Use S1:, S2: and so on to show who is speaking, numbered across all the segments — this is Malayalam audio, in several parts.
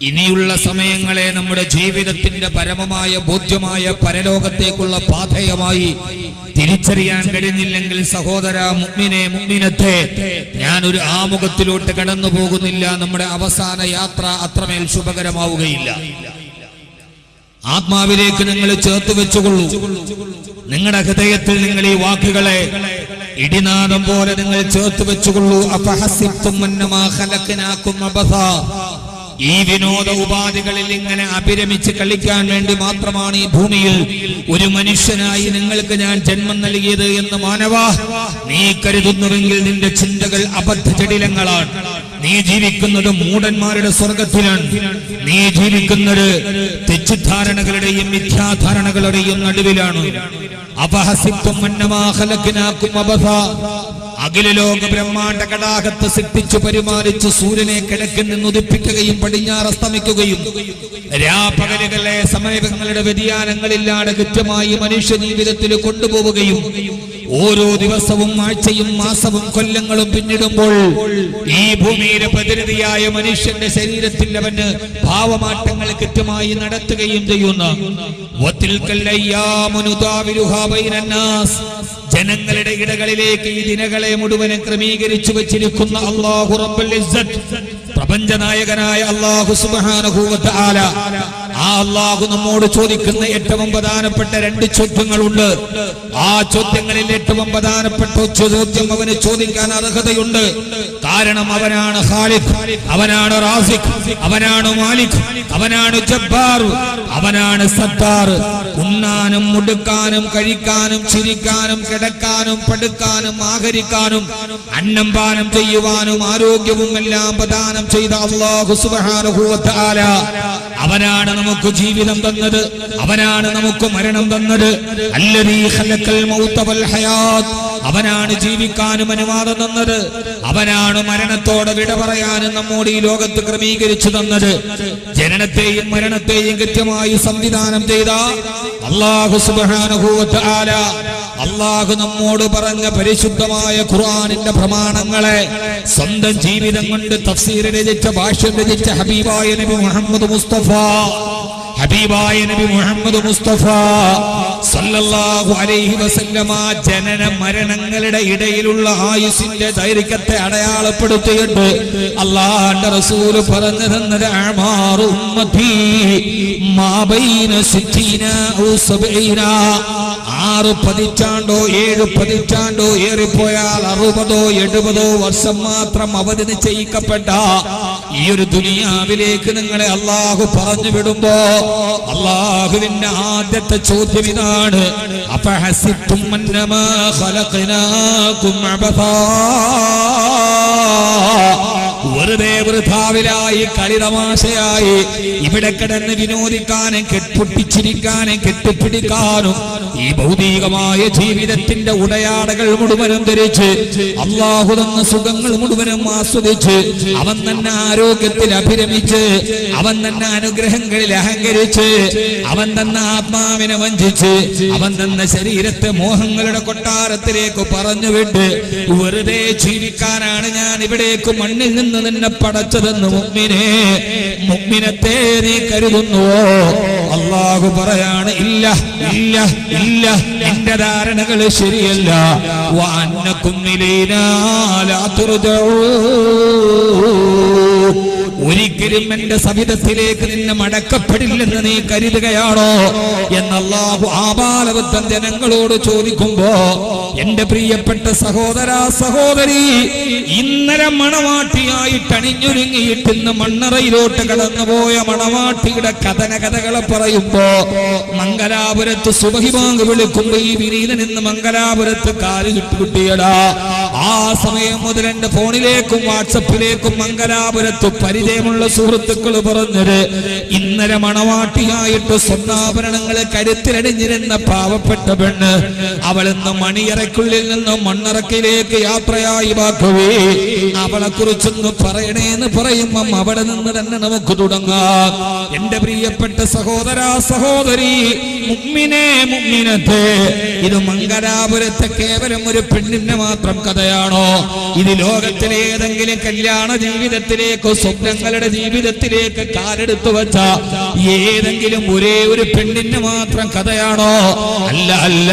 S1: ഇനിയുള്ള സമയങ്ങളെ നമ്മുടെ ജീവിതത്തിന്റെ പരമമായ ബോധ്യമായ പരലോകത്തേക്കുള്ള പാഥേയമായി തിരിച്ചറിയാൻ കഴിഞ്ഞില്ലെങ്കിൽ സഹോദര മുഅ്മിനെ മുഅ്മിനത്തെ, ഞാനൊരു ആമുഖത്തിലോട്ട് കടന്നു പോകുന്നില്ല. നമ്മുടെ അവസാന യാത്ര അത്രമേൽ ശുഭകരമാവുകയില്ല. ആത്മാവിലേക്ക് നിങ്ങൾ ചേർത്ത് വെച്ചുകൊള്ളൂ. നിങ്ങളുടെ ഹൃദയത്തിൽ നിങ്ങൾ ഈ വാക്കുകളെ ഇടിനാദം പോലെ നിങ്ങൾ ചേർത്ത് വെച്ചുകൊള്ളൂ. അഫഹസിബ്തും അന്നമാ ഖലഖനാകും അബസാ. ഈ വിനോദ ഉപാധികളിൽ ഇങ്ങനെ അഭിരമിച്ച് കളിക്കാൻ വേണ്ടി മാത്രമാണ് ഈ ഭൂമിയിൽ ഒരു മനുഷ്യനായി നിങ്ങൾക്ക് ഞാൻ ജന്മം നൽകിയത് എന്ന് മാനവ നീ കരുതുന്നുവെങ്കിൽ നിന്റെ ചിന്തകൾ അബദ്ധജടിലങ്ങളാണ്. നീ ജീവിക്കുന്നത് മൂഢന്മാരുടെ സ്വർഗത്തിലാണ്. നീ ജീവിക്കുന്നത് തെറ്റിദ്ധാരണകളുടെയും മിഥ്യാധാരണകളുടെയും നടുവിലാണ്. അഫഹസിബ്തും അന്നമാ ഖലഖനാകും അബസാ. അഖില ലോക ബ്രഹ്മാണ്ഡ കടാകത്ത് സൃഷ്ടിച്ചു പരിപാലിച്ചു സൂര്യനെ കിഴക്കിൽ നിന്ന് ഉദിപ്പിക്കുകയും പടിഞ്ഞാറ് അസ്തമിക്കുകയും രാപകലുകളെ സമയങ്ങളുടെ വ്യതിയാനങ്ങളില്ലാതെ കൃത്യമായി മനുഷ്യ ജീവിതത്തിൽ കൊണ്ടുപോവുകയും ഓരോ ദിവസവും ആഴ്ചയും മാസവും കൊല്ലങ്ങളും പിന്നിടുമ്പോൾ ഈ ഭൂമിയിലെ പ്രതിനിധിയായ മനുഷ്യന്റെ ശരീരത്തിൽ അവന് ഭാവമാറ്റങ്ങൾ കൃത്യമായി നടത്തുകയും ചെയ്യുന്ന ജനങ്ങളുടെ ഇടകളിലേക്ക് ഈ ദിനങ്ങളെ മുഴുവനും ക്രമീകരിച്ചു വെച്ചിരിക്കുന്ന അല്ലാഹു റബ്ബുൽ ഇസ്സത്ത്, പ്രപഞ്ചനായകനായ അല്ലാഹു സുബ്ഹാനഹു വ തആല. ആ അല്ലാഹു നമ്മോട് ചോദിക്കുന്ന ഏറ്റവും പ്രധാനപ്പെട്ട 2 ചോദ്യങ്ങളുണ്ട്. ആ ചോദ്യങ്ങളിൽ ഏറ്റവും പ്രധാനപ്പെട്ട ചോദ്യം അവന് ചോദിക്കാൻ അർഹതയുണ്ട്. കാരണം അവനാണ് ഖാലിഖ്, അവനാണ് റാസിഖ്, അവനാണ് മാലിക്, അവനാണ് ജബ്ബാർ, അവനാണ് സത്താർ. ഉണ്ണാനും മുടുക്കാനും കഴിക്കാനും ചിരിക്കാനും കിടക്കാനും പടുക്കാനും ആഹരിക്കാനും അന്നം പാനം ചെയ്യുവാനും ആരോഗ്യവും എല്ലാം പ്രദാനം ചെയ്ത അല്ലാഹു സുബ്ഹാനഹു വ തആല അവനാണ് നമുക്ക് ജീവിതം തന്നത്, അവനാണ് നമുക്ക് മരണം തന്നത്. അല്ലദീ ഖലഖൽ മൗത വൽ ഹയാത്ത്, അവനാണ് ജീവിക്കാനും അനുവാദം തന്നത്, അവനാണ് മരണത്തോടെ വിട പറയാനും നമ്മോട് ഈ ലോകത്ത് ക്രമീകരിച്ചു തന്നത്. ജനനത്തെയും മരണത്തെയും കൃത്യമായി സംവിധാനം ചെയ്ത അല്ലാഹു സുബ്ഹാനഹു വ തആല അല്ലാഹു നമ്മോട് പറഞ്ഞ പരിശുദ്ധമായ ഖുർആനിന്റെ പ്രമാണങ്ങളെ സ്വന്തം ജീവിതം കൊണ്ട് തഫ്സീർ രചിച്ച ഭാഷ്യം രചിച്ച ഹബീബായ നബി മുഹമ്മദ് മുസ്തഫ, ഹബീബായ നബി മുഹമ്മദ് മുസ്തഫ സല്ലല്ലാഹു അലൈഹി വസല്ലമ ജനന മരണങ്ങളുടെ ഇടയിലുള്ള ആയുസിന്റെ ദൈർഘ്യത്തെ അടയാളപ്പെടുത്തിയിട്ട് അല്ലാഹുവിന്റെ റസൂൽ പറഞ്ഞു തന്നത് അഅ്മാറു ഉമ്മത്തി മാ ബൈന 60 ഔ 70. 6 പതിറ്റാണ്ടോ 7 പതിറ്റാണ്ടോ ഏറിപ്പോയാൽ 60 70 വർഷം മാത്രം അവധി നിശ്ചയിക്കപ്പെട്ട ഈ ഒരു ദുനിയാവിലേക്ക് നിങ്ങളെ അല്ലാഹു പറഞ്ഞു വിടുമ്പോ അല്ലാഹുവിന്റെ ആദ്യത്തെ ചോദ്യം ഇതാണ്: അഫഹസിബ്തും അന്നമാ ഖലഖനാകും അബസാ. വെറുതെ വൃഥാവിലായി കളിതമാശയായി ഇവിടെ കിടന്ന് വിനോദിക്കാനും കെട്ടിപ്പിടിച്ചിരിക്കാനും കെട്ടിപ്പിടിക്കാനും ഈ ഭൗതികമായ ജീവിതത്തിന്റെ ഉടയാടകൾ മുഴുവനും ധരിച്ച് അല്ലാഹു തന്ന സുഖങ്ങൾ മുഴുവനും ആസ്വദിച്ച് അവൻ തന്നെ ആരോഗ്യത്തിൽ അഭിരമിച്ച് അവൻ തന്നെ അനുഗ്രഹങ്ങളിൽ അഹങ്കരിച്ച് അവൻ തന്ന ആത്മാവിനെ വഞ്ചിച്ച് അവൻ തന്ന ശരീരത്തെ മോഹങ്ങളുടെ കൊട്ടാരത്തിലേക്ക് പറഞ്ഞുവിട്ട് വെറുതെ ജീവിക്കാനാണ് ഞാൻ ഇവിടേക്ക് മണ്ണിൽ നിന്ന് നിന്നെ പടച്ചതെന്ന് മുഅ്മിനേ മുഅ്മിനത്തെ നീ കരുതുന്നുവോ? അല്ലാഹു പറയാണ് ഇല്ല ഇല്ല ഇല്ല, നിന്റെ ധാരണകൾ ശരിയല്ല. വഅന്നകും ഇലൈനാ ലാ തുർജഊൻ, ഒരിക്കലും എന്റെ സവിധത്തിലേക്ക് നിന്നെ മടക്കപ്പെടില്ലെന്ന് നീ കരുതുകയാണോ എന്ന് അല്ലാഹു ആബാലവൃദ്ധം ജനങ്ങളോട് ചോദിക്കുമ്പോ, എന്റെ പ്രിയപ്പെട്ട സഹോദര സഹോദരി, ഇന്നലെ മണവാട്ടിയായിട്ട് അണിഞ്ഞൊരുങ്ങിയിട്ട് ഇന്ന് മണ്ണറയിലോട്ട് കടന്നുപോയ മണവാട്ടിയുടെ കഥകളെ പറയുമ്പോ മംഗലാപുരത്ത് സുബഹി ബാങ്ക് വിളിക്കുമ്പോ ഈ വിനീതൻ ഇന്ന് മംഗലാപുരത്ത് കാല് ചുട്ടുകുട്ടിയടാ. ആ സമയം മുതൽ എന്റെ ഫോണിലേക്കും വാട്സപ്പിലേക്കും മംഗലാപുരത്ത് പരിചയമുള്ള സുഹൃത്തുക്കൾ പറഞ്ഞത്, ഇന്നലെ മണവാട്ടിയായിട്ട് സ്വർണ്ണാഭരണങ്ങളെ കരുത്തിലടിഞ്ഞിരുന്ന പാവപ്പെട്ട പെണ്ണ് അവൾ ഇന്ന് മണിയറയ്ക്കുള്ളിൽ നിന്ന് മണ്ണറക്കിലേക്ക് യാത്രയായി വാക്കുവേ. അവളെ കുറിച്ചൊന്ന് പറയണേന്ന് പറയുമ്പം അവിടെ നിന്ന് തന്നെ നമുക്ക് തുടങ്ങാം. എന്റെ പ്രിയപ്പെട്ട സഹോദര സഹോദരി, മുഅ്മിനേ മുഅ്മിനത്തെ, ഇത് മംഗലാപുരത്തെ കേവലം ഒരു പെണ്ണിന്റെ മാത്രം കഥയാണോ? ഇത് ലോകത്തിലെ ഏതെങ്കിലും കല്യാണ ജീവിതത്തിലേക്ക് സ്വപ്നം നിങ്ങളുടെ ജീവിതത്തിലേക്ക് കാലെടുത്തു വച്ച ഏതെങ്കിലും ഒരേ ഒരു പെണ്ണിന് മാത്രം കഥയാണോ? അല്ല അല്ല,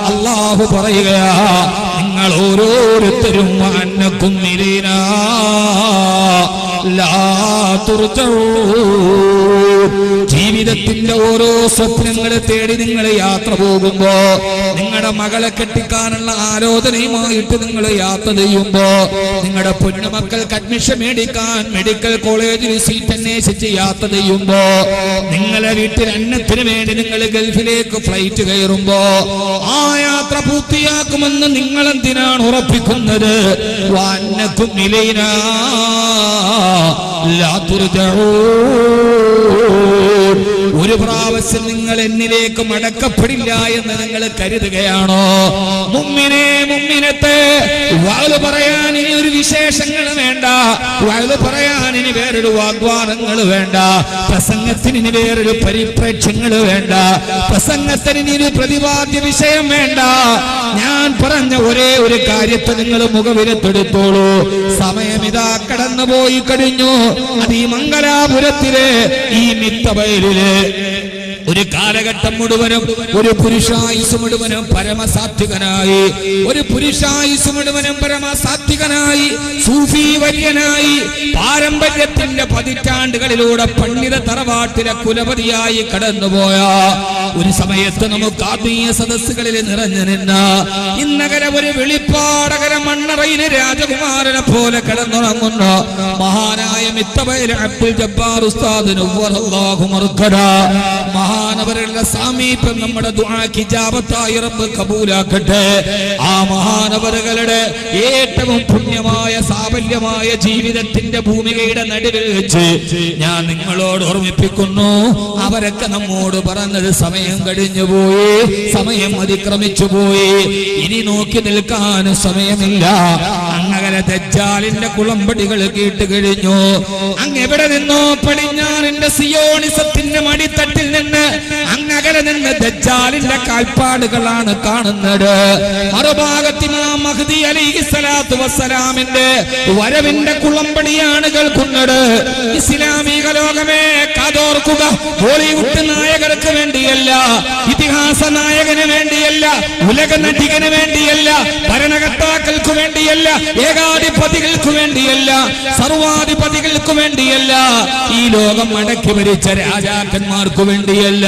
S1: അല്ലാഹു പറയുകയാ, നിങ്ങൾ ഓരോരുത്തരും അന്നക്കും നിരീനാ ലാ തുർജഊ. ജീവിതത്തിന്റെ ഓരോ സ്വപ്നങ്ങളെ തേടി നിങ്ങൾ യാത്ര പോകുമ്പോ, നിങ്ങളുടെ മകളെ കെട്ടിക്കാനുള്ള ആലോചനയുമായിട്ട് നിങ്ങൾ യാത്ര ചെയ്യുമ്പോ, നിങ്ങളുടെ പൊന്നുമക്കൾക്ക് അഡ്മിഷൻ മേടിക്കാൻ മെഡിക്കൽ കോളേജിൽ സീറ്റ് അന്വേഷിച്ച് യാത്ര ചെയ്യുമ്പോ, നിങ്ങളെ വീട്ടിൽ അന്നത്തിന് വേണ്ടി നിങ്ങൾ ഗൾഫിലേക്ക് ഫ്ലൈറ്റ് കയറുമ്പോ, ആ യാത്ര പൂർത്തിയാക്കുമെന്ന് നിങ്ങൾ എന്തിനാണ് ഉറപ്പിക്കുന്നത്? വഅന്നകും ഇലൈനാ ലാ തുർജഊ. ഒരു പ്രാവശ്യം നിങ്ങൾ എന്നിലേക്ക് മടക്കപ്പെടില്ല എന്ന് നിങ്ങൾ കരുതുകയാണോ? മുഅ്മിനേ മുഅ്മിനത്തെ, വഅദ് പറയാൻ ഇനി ഒരു വിശേഷങ്ങൾ വേണ്ട, വഅദ് പറയാൻ ഇനി വേറൊരു വാഗ്വാദങ്ങൾ വേണ്ട, പ്രസംഗത്തിന് ഇനി വേറൊരു പരിപ്രേക്ഷ്യങ്ങൾ വേണ്ട, പ്രസംഗത്തിന് ഇനി ഒരു പ്രതിപാദ്യ വിഷയം വേണ്ട. ഞാൻ പറഞ്ഞ ഒരേ ഒരു കാര്യത്തെ നിങ്ങൾ മുഖവിലത്തെടുത്തോളൂ. സമയം ഇതാ കടന്നുപോയി കഴിഞ്ഞു. അത് ഈ മംഗലാപുരത്തിലെ ഈ മിത്തബയലിലെ ഒരു കാലഘട്ടം മുഴുവനും ഒരു പുരുഷായുസ് മുഴുവനും പരമസാത്വികനായി, ഒരു പുരുഷായുസ് മുഴുവനും പരമസാത്വികനായി, സൂഫി വര്യനായി, പാരമ്പര്യത്തിന്റെ പതിറ്റാണ്ടുകളിലൂടെ പണ്ഡിത തറവാട്ടിലെ കുലപതിയായി കടന്നുപോയ ഒരു സമയത്ത് നമുക്ക് ആത്മീയ സദസ്സുകളിൽ നിറഞ്ഞു നിന്ന ഇന്നകര ഒരു വെളിപ്പാടകര മണ്ണറയിലെ രാജകുമാരനെ പോലെ കിടന്നുറങ്ങുന്ന മഹാനായ മിത്തബയൽ അബ്ദുൽ ജബ്ബാർ ഉസ്താദ് നവ്വറല്ലാഹു മർഖദ, മഹാനവരുടെ സാമീപ്യം നമ്മുടെ ദുആക്ക് ഇജാബത്തായി റബ്ബ് കബൂലാക്കട്ടെ. ആ മഹാനവറുകളുടെ ഏറ്റവും പുണ്യമായ സാഫല്യമായ ജീവിതത്തിന്റെ ഭൂമികയുടെ നടുവിൽ വെച്ച് ഞാൻ നിങ്ങളോട് ഓർമ്മിപ്പിക്കുന്നു, അവരൊക്കെ നമ്മോട് പറഞ്ഞത് സമയം കഴിഞ്ഞുപോയി, സമയം അതിക്രമിച്ചു പോയി, ഇനി നോക്കി നിൽക്കാൻ സമയമില്ല. അങ്ങകലെ ദജ്ജാലിന്റെ കുളമ്പടികൾ കേട്ട് കഴിഞ്ഞു. അങ്ങെവിടെ നിന്നോ പടിഞ്ഞാറിന്റെ സിയോണിസത്തിന്റെ മടിത്തട്ടിൽ നിന്ന് അങ്ങകലെ നിന്ന് ദജ്ജാലിന്റെ കാൽപ്പാടുകളാണ് കാണുന്നത്. മറുഭാഗത്ത് ഇമാം മഹ്ദി അലൈഹിസ്സലാത്തു വസ്സലാമിന്റെ വരവിന്റെ കുളമ്പടിയാണ് കേൾക്കുന്നത്. ഇസ്ലാമിക ലോകമേ കാതോർക്കുക, ബോളിവുഡ് നായകർക്ക് വേണ്ടിയല്ല, ഇതിഹാസ നായകന് വേണ്ടിയല്ല, ഉലക നടികന് വേണ്ടിയല്ല, ഭരണകർത്താക്കൾക്ക് വേണ്ടിയല്ല, ഏകാധിപതികൾക്ക് വേണ്ടിയല്ല, സർവാധിപതികൾക്ക് വേണ്ടിയല്ല, ഈ ലോകം അടക്കി ഭരിച്ച രാജാക്കന്മാർക്ക് വേണ്ടിയല്ല.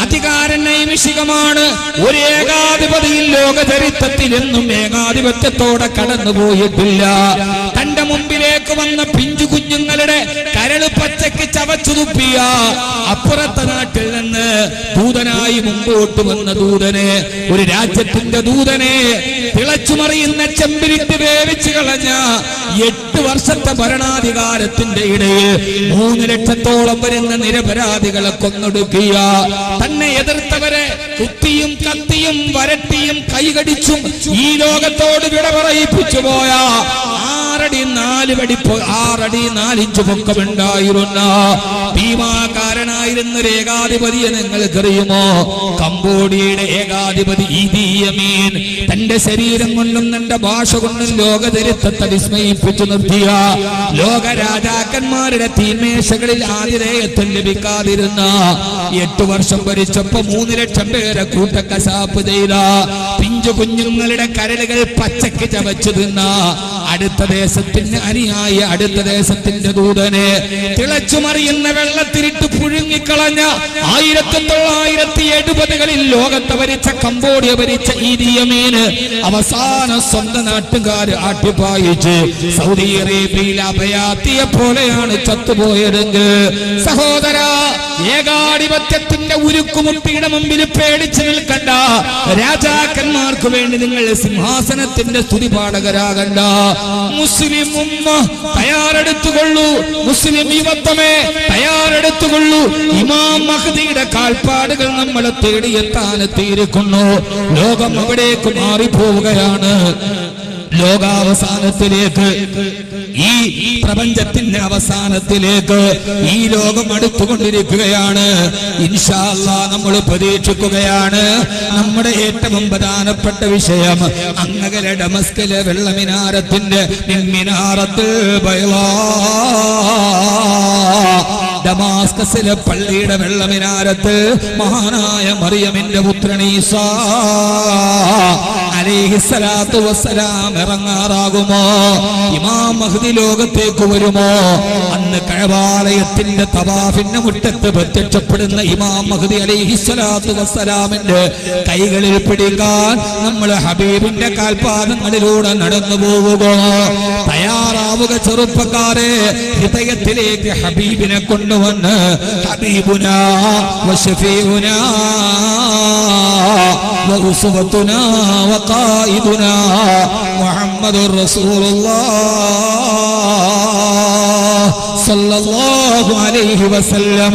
S1: അധികാരം നൈമിഷികമാണ്. ഒരു ഏകാധിപതിയിൽ ലോക ചരിത്രത്തിൽ എന്നും ഏകാധിപത്യത്തോടെ കടന്നുപോയിട്ടില്ല. തന്റെ മുമ്പിലേക്ക് വന്ന പിഞ്ചു കുഞ്ഞുങ്ങളുടെ കരള് പച്ചയ്ക്ക് ചവച്ചു തുപ്പിയ അപ്പുറത്തെ നാട്ടിൽ നിന്ന് ദൂതനായി മുമ്പോട്ട് വന്ന ദൂതനെ, ഒരു രാജ്യത്തിന്റെ ദൂതനെ തിളച്ചുമറിയുന്ന ചെമ്പിരിട്ട് വേവിച്ചു കളഞ്ഞ 8 വർഷത്തെ ഭരണാധികാരത്തിന്റെ ഇടയിൽ 3 ലക്ഷത്തോളം വരുന്ന നിരപരാധികളെ കൊന്നൊടുക്കിയ, തന്നെ എതിർത്തവരെ കുത്തിയും കത്തിയും വരട്ടിയും കൈകടിച്ചും ഈ ലോകത്തോട് വിട പറയിപ്പിച്ചു പോയ 6 അടി 4 ഇഞ്ച് പൊക്കമുണ്ടായിരുന്ന ഭീമാകാരനായിരുന്ന ഒരു ഏകാധിപതിയെ നിങ്ങൾക്കറിയുമോ? കംബോഡിയയുടെ ഏകാധിപതി ഈദി അമീൻ തന്റെ ശരീരം കൊണ്ടും തന്റെ ഭാഷ കൊണ്ടും ലോകചരിത്രത്തെ വിസ്മയിപ്പിച്ചു നിർത്തിയ, ലോക രാജാക്കന്മാരുടെ തീന്മേശകളിൽ ആതിഥേയത്വം ലഭിക്കാതിരുന്ന, 8 വർഷം ഭരിച്ചപ്പോ 3 ലക്ഷം പേരെ കൂട്ടക്കശാപ്പ് ചെയ്ത, പിഞ്ചു കുഞ്ഞുങ്ങളുടെ കരളുകൾ പച്ചക്ക് ചവച്ചു തിന്ന അടുത്ത ദേശത്തിന്റെ അനുയായി, അടുത്ത ദേശത്തിന്റെ ദൂതനെ തിളച്ചുമറിയുന്ന വെള്ളത്തിരിട്ട് പുഴുങ്ങിക്കളഞ്ഞ 1970-കളിൽ ലോകത്തെ ഭരിച്ച കംബോഡിയ ഭരിച്ച ഈദി അമീന് അവസാനം സ്വന്തം നാട്ടുകാർ ആട്ടിപ്പായിച്ച് സൗദി അറേബ്യയിൽ അഭയാത്തിയെ പോലെയാണ് ചത്തുപോയതെങ്കിൽ, സഹോദര, ഏകാധിപത്യത്തിന്റെ ഉരുക്കുമുട്ടിയുടെ മുമ്പിൽ പേടിച്ചു നിൽക്കണ്ട. രാജാക്കന്മാർക്ക് വേണ്ടി നിങ്ങൾ സിംഹാസനത്തിന്റെ സ്തുതിപാഠകരാകണ്ട. മുസ്ലിം ഉമ്മ തയ്യാറെടുത്തുകൊള്ളൂ, മുസ്ലിം യുവത്വമേ തയ്യാറെടുത്തുകൊള്ളൂ. ഇമാം മഹ്ദിയുടെ കാൽപ്പാടുകൾ നമ്മളെ തേടിയെത്താൻ എത്തിയിരിക്കുന്നു. ലോകം അവിടേക്ക് മാറിപ്പോവുകയാണ്. ലോകാവസാനത്തിലേക്ക്, ഈ പ്രപഞ്ചത്തിന്റെ അവസാനത്തിലേക്ക് ഈ ലോകം അടുത്തുകൊണ്ടിരിക്കുകയാണ്. ഇൻഷാ അല്ലാഹ് നമ്മൾ പ്രതീക്ഷിക്കുകയാണ്. നമ്മുടെ ഏറ്റവും പ്രധാനപ്പെട്ട വിഷയം അങ്ങകലെ ഡമസ്കിലെ വെള്ളമിനാരത്തിന്റെ മിനാറത്തിൽ ബൈളാ, ഡമാസ്കസിലെ പള്ളിയുടെ വെള്ളമിനാരത്ത് മഹാനായ മറിയമിന്റെ പുത്രൻ ഈസാ അലൈഹിസ്സലാത്തു വസ്സലാം ഇറങ്ങാറാകുമോ? ഇമാം മഹ്ദി ലോകത്തേക്ക് വരുമോ? അന്ന് കഅബാലയത്തിന്റെ തവാഫിന്റെ മുറ്റത്ത് പ്രത്യക്ഷപ്പെടുന്ന ഇമാം മഹ്ദി അലൈഹിസ്സലാത്തു വസ്സലാമിന്റെ കൈകളിൽ പിടിക്കാൻ നമ്മൾ ഹബീബിന്റെ കാൽപാദങ്ങളിലൂടെ നടന്നു പോവുക. തയ്യാറാവുക ചെറുപ്പക്കാരെ, ഹൃദയത്തിലേക്ക് ഹബീബിനെ കൊണ്ടുവന്ന് ഹബീബുനാ വശഫീഉനാ വഉസ്വത്തുനാ വഖായിദുനാ മുഹമ്മദുർ റസൂലുള്ളാഹ് സല്ലല്ലാഹു അലൈഹി വസല്ലം.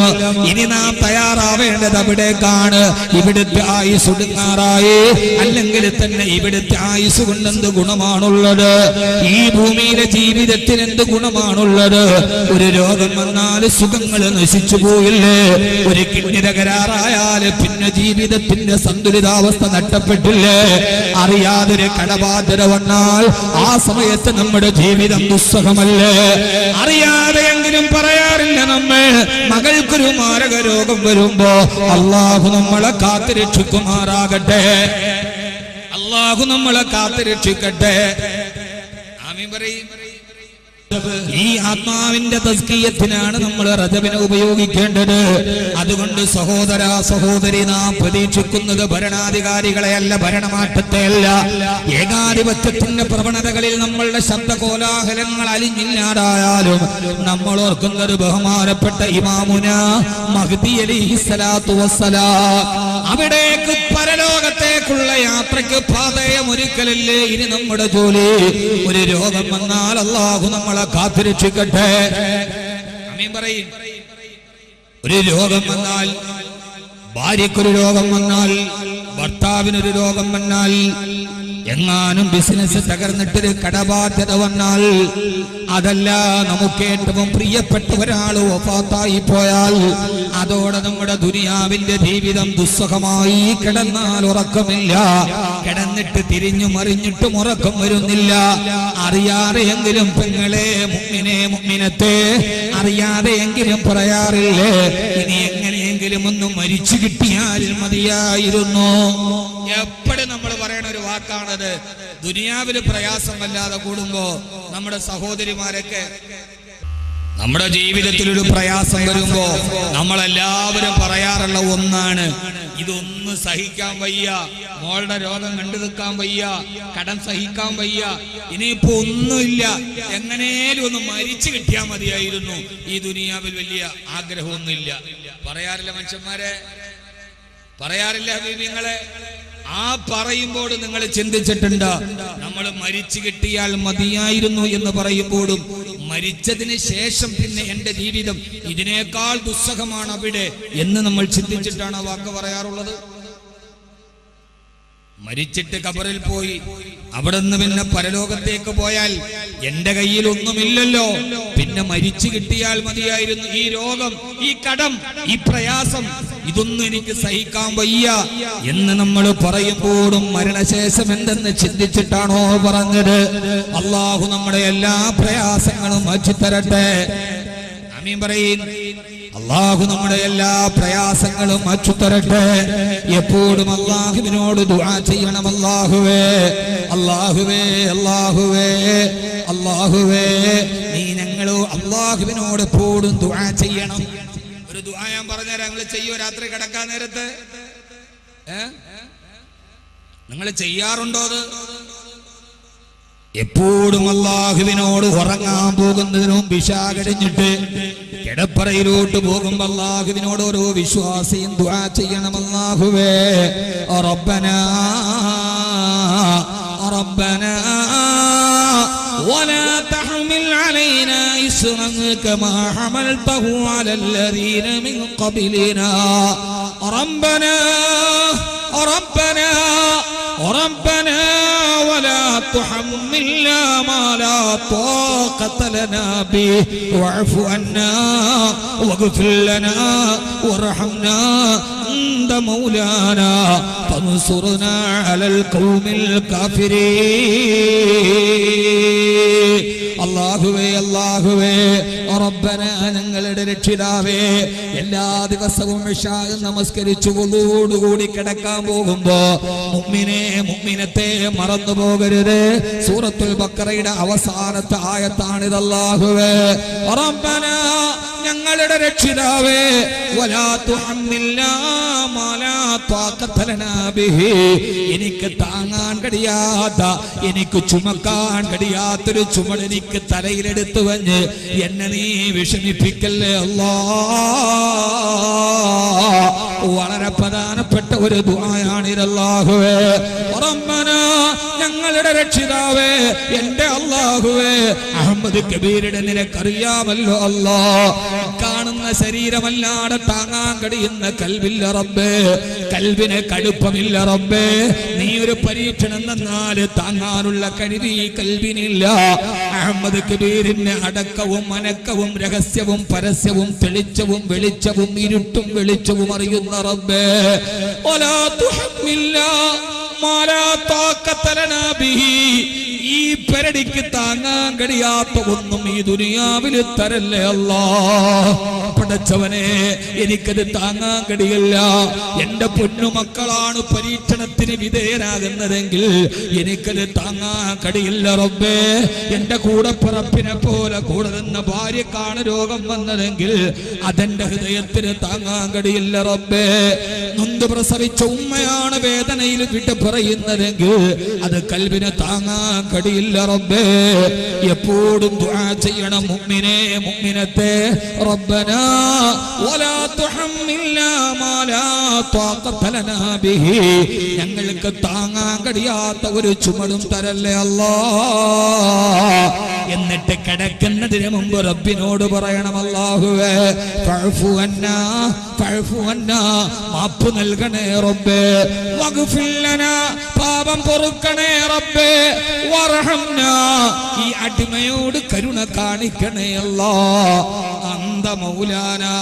S1: ഇനി നാം തയ്യാറാവേണ്ടത് അവിടേക്കാണ്. ഇവിടുത്തെ ആയുസ് ഒടുങ്ങാറായി, അല്ലെങ്കിൽ തന്നെ ഇവിടുത്തെ ആയുസ് കൊണ്ട് എന്ത് ഗുണമാണുള്ളത്? ഈ ഭൂമിയിലെ ജീവിതത്തിന് എന്ത് ഗുണമാണുള്ളത്? ഒരു രോഗം വന്നാൽ സുഖങ്ങൾ നശിച്ചു പോയില്ലേ? ഒരു കിഡ്നി തകരാറായാൽ പിന്നെ ജീവിതത്തിന്റെ സന്തുലിതാവസ്ഥ നഷ്ടപ്പെട്ടില്ലേ? അറിയാതൊരു കടബാധ്യത വന്നാൽ ആ സമയത്ത് നമ്മുടെ ജീവിതം ദുസ്സഹമല്ലേ? അറിയാതെയെങ്കിലും പറയാറില്ല നമ്മൾ, മകൾക്കൊരു മാരക രോഗം വരുമ്പോ അള്ളാഹു നമ്മളെ കാത്തുരക്ഷിക്കുമാറാകട്ടെ, അള്ളാഹു നമ്മളെ കാത്തുരക്ഷിക്കട്ടെ. ആമീൻ പറയും. ഈ ആത്മാവിന്റെ തസ്കിയത്തിനാണ് നമ്മൾ റജബിനെ ഉപയോഗിക്കേണ്ടത്. അതുകൊണ്ട് സഹോദര സഹോദരി, നാം പ്രതീക്ഷിക്കുന്നത് ഭരണാധികാരികളെയല്ല, ഭരണമാറ്റത്തെയല്ല, ഏകാധിപത്യത്തിന്റെ പ്രവണതകളിൽ നമ്മളുടെ ശബ്ദകോലാഹലങ്ങൾ അലിഞ്ഞില്ലാതായാലും നമ്മൾ ഓർക്കുന്നത് ബഹുമാനപ്പെട്ട ഇമാമുന മഹ്ദി അലൈഹിസ്സലാത്തു വസ്സലാം. അവിടേക്ക് പരലോകത്തേക്കുള്ള യാത്രയ്ക്ക് പാതയമൊരുക്കലല്ലേ ഇനി നമ്മുടെ ജോലി. ഒരു രോഗം വന്നാൽ അല്ലാഹു നമ്മളെ കാത്തുരക്ഷിക്കട്ടെ. ആമീൻ പറയും. ഒരു രോഗം വന്നാൽ, ഭാര്യക്കൊരു രോഗം വന്നാൽ, ഭർത്താവിനൊരു രോഗം വന്നാൽ, എങ്ങാനും ബിസിനസ് തകർന്നിട്ടൊരു കടബാധ്യത വന്നാൽ, അതല്ല നമുക്ക് ഏറ്റവും പ്രിയപ്പെട്ട ഒരാൾ വഫാത്തായി പോയാൽ, അതോടെ നമ്മുടെ ദുനിയാവിന്റെ ജീവിതം ദുസ്സഹമായി. കിടന്നാൽ ഉറക്കമില്ല, കിടന്നിട്ട് തിരിഞ്ഞു മറിഞ്ഞിട്ടും ഉറക്കം വരുന്നില്ല. അറിയാതെയെങ്കിലും പെങ്ങളെ, മുഅ്മിനേ മുഅ്മിനത്തെ, അറിയാതെയെങ്കിലും പറയാറില്ലേ, ഇനി എങ്ങനെയെങ്കിലും ഒന്ന് മരിച്ചു കിട്ടിയാൽ മതിയായിരുന്നു. എപ്പോഴും നമ്മൾ പറയണ ഒരു വാക്കാണത്. ദുനിയാവില് പ്രയാസം വല്ലാതെ കൂടുമ്പോ നമ്മുടെ സഹോദരിമാരൊക്കെ, നമ്മുടെ ജീവിതത്തിൽ ഒരു പ്രയാസം വരുമ്പോ നമ്മളെല്ലാവരും പറയാറുള്ള ഒന്നാണ്, ഇതൊന്നും സഹിക്കാൻ വയ്യ, മോളുടെ രോഗം കണ്ടു നിൽക്കാൻ വയ്യ, കടം സഹിക്കാൻ വയ്യ, ഇനിയിപ്പോ ഒന്നുമില്ല, എങ്ങനെയും ഒന്ന് മരിച്ചു കിട്ടിയാൽ മതിയായിരുന്നു, ഈ ദുനിയാവിൽ വലിയ ആഗ്രഹമൊന്നുമില്ല. പറയാറില്ല മനുഷ്യന്മാരെ? പറയാറില്ല ഹബീബിങ്ങളെ? ആ പറയുമ്പോൾ നിങ്ങൾ ചിന്തിച്ചിട്ടുണ്ട്, നമ്മൾ മരിച്ചു കിട്ടിയാൽ മതിയായിരുന്നു എന്ന് പറയുമ്പോഴും മരിച്ചതിന് ശേഷം പിന്നെ എന്റെ ജീവിതം ഇതിനേക്കാൾ ദുസ്സഹമാണ് അവിടെ എന്ന് നമ്മൾ ചിന്തിച്ചിട്ടാണ് ആ വാക്ക് പറയാറുള്ളത്. മരിച്ചിട്ട് ഖബറിൽ പോയി അവിടെ നിന്ന് പിന്നെ പരലോകത്തേക്ക് പോയാൽ എന്റെ കയ്യിൽ ഒന്നുമില്ലല്ലോ, പിന്നെ മരിച്ചു കിട്ടിയാൽ മതിയായിരുന്നു, ഈ രോഗം, ഈ കടം, ഈ പ്രയാസം, ഇതൊന്നും എനിക്ക് സഹിക്കാൻ വയ്യ എന്ന് നമ്മൾ പറയുമ്പോഴും മരണശേഷം എന്തെന്ന് ചിന്തിച്ചിട്ടാണോ പറഞ്ഞത്? അള്ളാഹു നമ്മുടെ എല്ലാ പ്രയാസങ്ങളും മാറ്റിത്തരട്ടെ. ആമീൻ പറയീൻ. അള്ളാഹു നമ്മുടെ എല്ലാ പ്രയാസങ്ങളും മാറ്റിത്തരട്ടെ. എപ്പോഴും അള്ളാഹുവിനോട് ദുആ ചെയ്യണം. അള്ളാഹുവേ, അള്ളാഹുവേ, അള്ളാഹുവേ, അള്ളാഹുവേ, നീ ഞങ്ങളോ അള്ളാഹുവിനോട് എപ്പോഴും ദുആ ചെയ്യണം. ഒരു ദുആ ഞാൻ പറഞ്ഞുതരാം, നിങ്ങൾ ചെയ്യോ? രാത്രി കിടക്കാൻ നേരത്ത് നിങ്ങൾ ചെയ്യാറുണ്ടോ അത്? എപ്പോഴും അള്ളാഹുവിനോട് ഉറങ്ങാൻ പോകുന്നതിന് മുമ്പ് ഇശാ കഴിഞ്ഞിട്ട് കിടപ്പറയിലോട്ട് പോകുമ്പോൾ അള്ളാഹുവിനോട് ഓരോ വിശ്വാസിയും ദുആ ചെയ്യണം. അല്ലാഹുവേ, റബ്ബനാ റബ്ബനാ ولا تحمل علينا إصرا كما حملته على الذين من قبلنا ربنا ربنا ربنا ولا تحملنا ما لا طاقة لنا به واعف عنا واغفر لنا وارحمنا أنت مولانا فانصرنا على القوم الكافرين. അല്ലാഹുവേ അല്ലാഹുവേ റബ്ബനാ ഞങ്ങളുടെ രക്ഷിതാവേ, എല്ലാ ദിവസവും ഇശാ നമസ്കരിച്ചു വുളൂയോടുകൂടി കിടക്കാൻ പോകുമ്പോ മുഅ്മിനെ മുഅ്മിനത്തെ മറന്നു പോകരുത്. സൂറത്തുൽ ബഖറയുടെ അവസാനത്തെ ആയത്താണിത്. അല്ലാഹുവേ റബ്ബനാ ഞങ്ങളുടെ രക്ഷിതാവേ വലാ തുഹമ്മിൽനാ മാ ലാ ത്വാഖത ലനാ ബിഹി, എനിക്ക് താങ്ങാൻ കഴിയാത്ത, എനിക്ക് ചുമക്കാൻ കഴിയാത്തൊരു ചുമട് എനിക്ക് തലയിലെടുത്തു വഞ്ഞ് എന്നെ നീ വിഷമിപ്പിക്കല്ലേ അല്ലാഹ്. വളരെ പ്രധാനപ്പെട്ട ഒരു ദുആയാണിത്. അല്ലാഹുവേ റബ്ബനാ ഞങ്ങളുടെ രക്ഷിതാവേ, എന്റെ അല്ലാഹുവേ, അഹമ്മദ് കബീറിനെ നിനക്കറിയാമല്ലോ അല്ലാഹ്. കാണുന്ന ശരീരമല്ലാതെ താങ്ങാൻ കഴിയുന്ന കൽബില്ല റബ്ബേ, കൽബിന് കടുപ്പമില്ല റബ്ബേ. നീ ഒരു പരീക്ഷണം തന്നാൽ താങ്ങാനുള്ള കഴിവ് ഈ കൽബിനില്ല. അഹമ്മദ് കബീറിന് അടക്കവും അനക്കവും രഹസ്യവും പരസ്യവും തെളിച്ചവും വെളിച്ചവും ഇരുട്ടും വെളിച്ചവും അറിയുന്ന റബ്ബേ, വലാ തുഹമ്മിൽനാ മാ ലാ ത്വാഖത ലനാ ബിഹി, ഈ പെരടിക്ക് താങ്ങാൻ കഴിയാത്ത ഒന്നും ഈ ദുനിയാവിൽ തരല്ലേ അല്ലാഹ്. പടച്ചവനെ എനിക്കത് താങ്ങാൻ കഴിയില്ല. എന്റെ പൊന്നുമക്കളാണ് പരീക്ഷണത്തിന് വിധേയരാകുന്നതെങ്കിൽ എനിക്കത് താങ്ങാൻ കഴിയില്ല റബ്ബേ. എന്റെ കൂടപ്പിറപ്പിനെ പോലെ കൂടെ നിന്ന ഭാര്യക്കാണ് രോഗം വന്നതെങ്കിൽ അതെന്റെ ഹൃദയത്തിന് താങ്ങാൻ കഴിയില്ല റബ്ബേ. നൊന്ത് പ്രസവിച്ച ഉമ്മയാണ് വേദനയിൽ വിട്ട് പറയുന്നതെങ്കിൽ അത് കൽബിനെ താങ്ങാൻ കഴിയില്ല റബ്ബേ. എപ്പോഴും ദുആ ചെയ്യണം മുഅ്മിനെ മുഅ്മിനത്തെ, റബ്ബനാ വലാ തുഹമ്മിൽനാ മാ ലാ ത്വാഖത ലനാ ബിഹി, ഞങ്ങൾക്ക് താങ്ങാൻ കഴിയാത്ത ഒരു ചുമടും തരല്ലേ അല്ലാഹ്. എന്നിട്ട് കിടക്കുന്നതിന് മുമ്പ് റബ്ബിനോട് പറയണം, അല്ലാഹുവേ ഫഅഫു അന്നാ ഫഅഫു അന്നാ, മാപ്പ് നൽകണേ റബ്ബേ, വഗ്ഫിർ ലനാ, പാപം പൊറുക്കണേ റബ്ബേ, വർഹംനാ, ഈ അടിമയോട് കരുണ കാണിക്കണേ അല്ലാഹ്. അന്ത മൗലാനാ,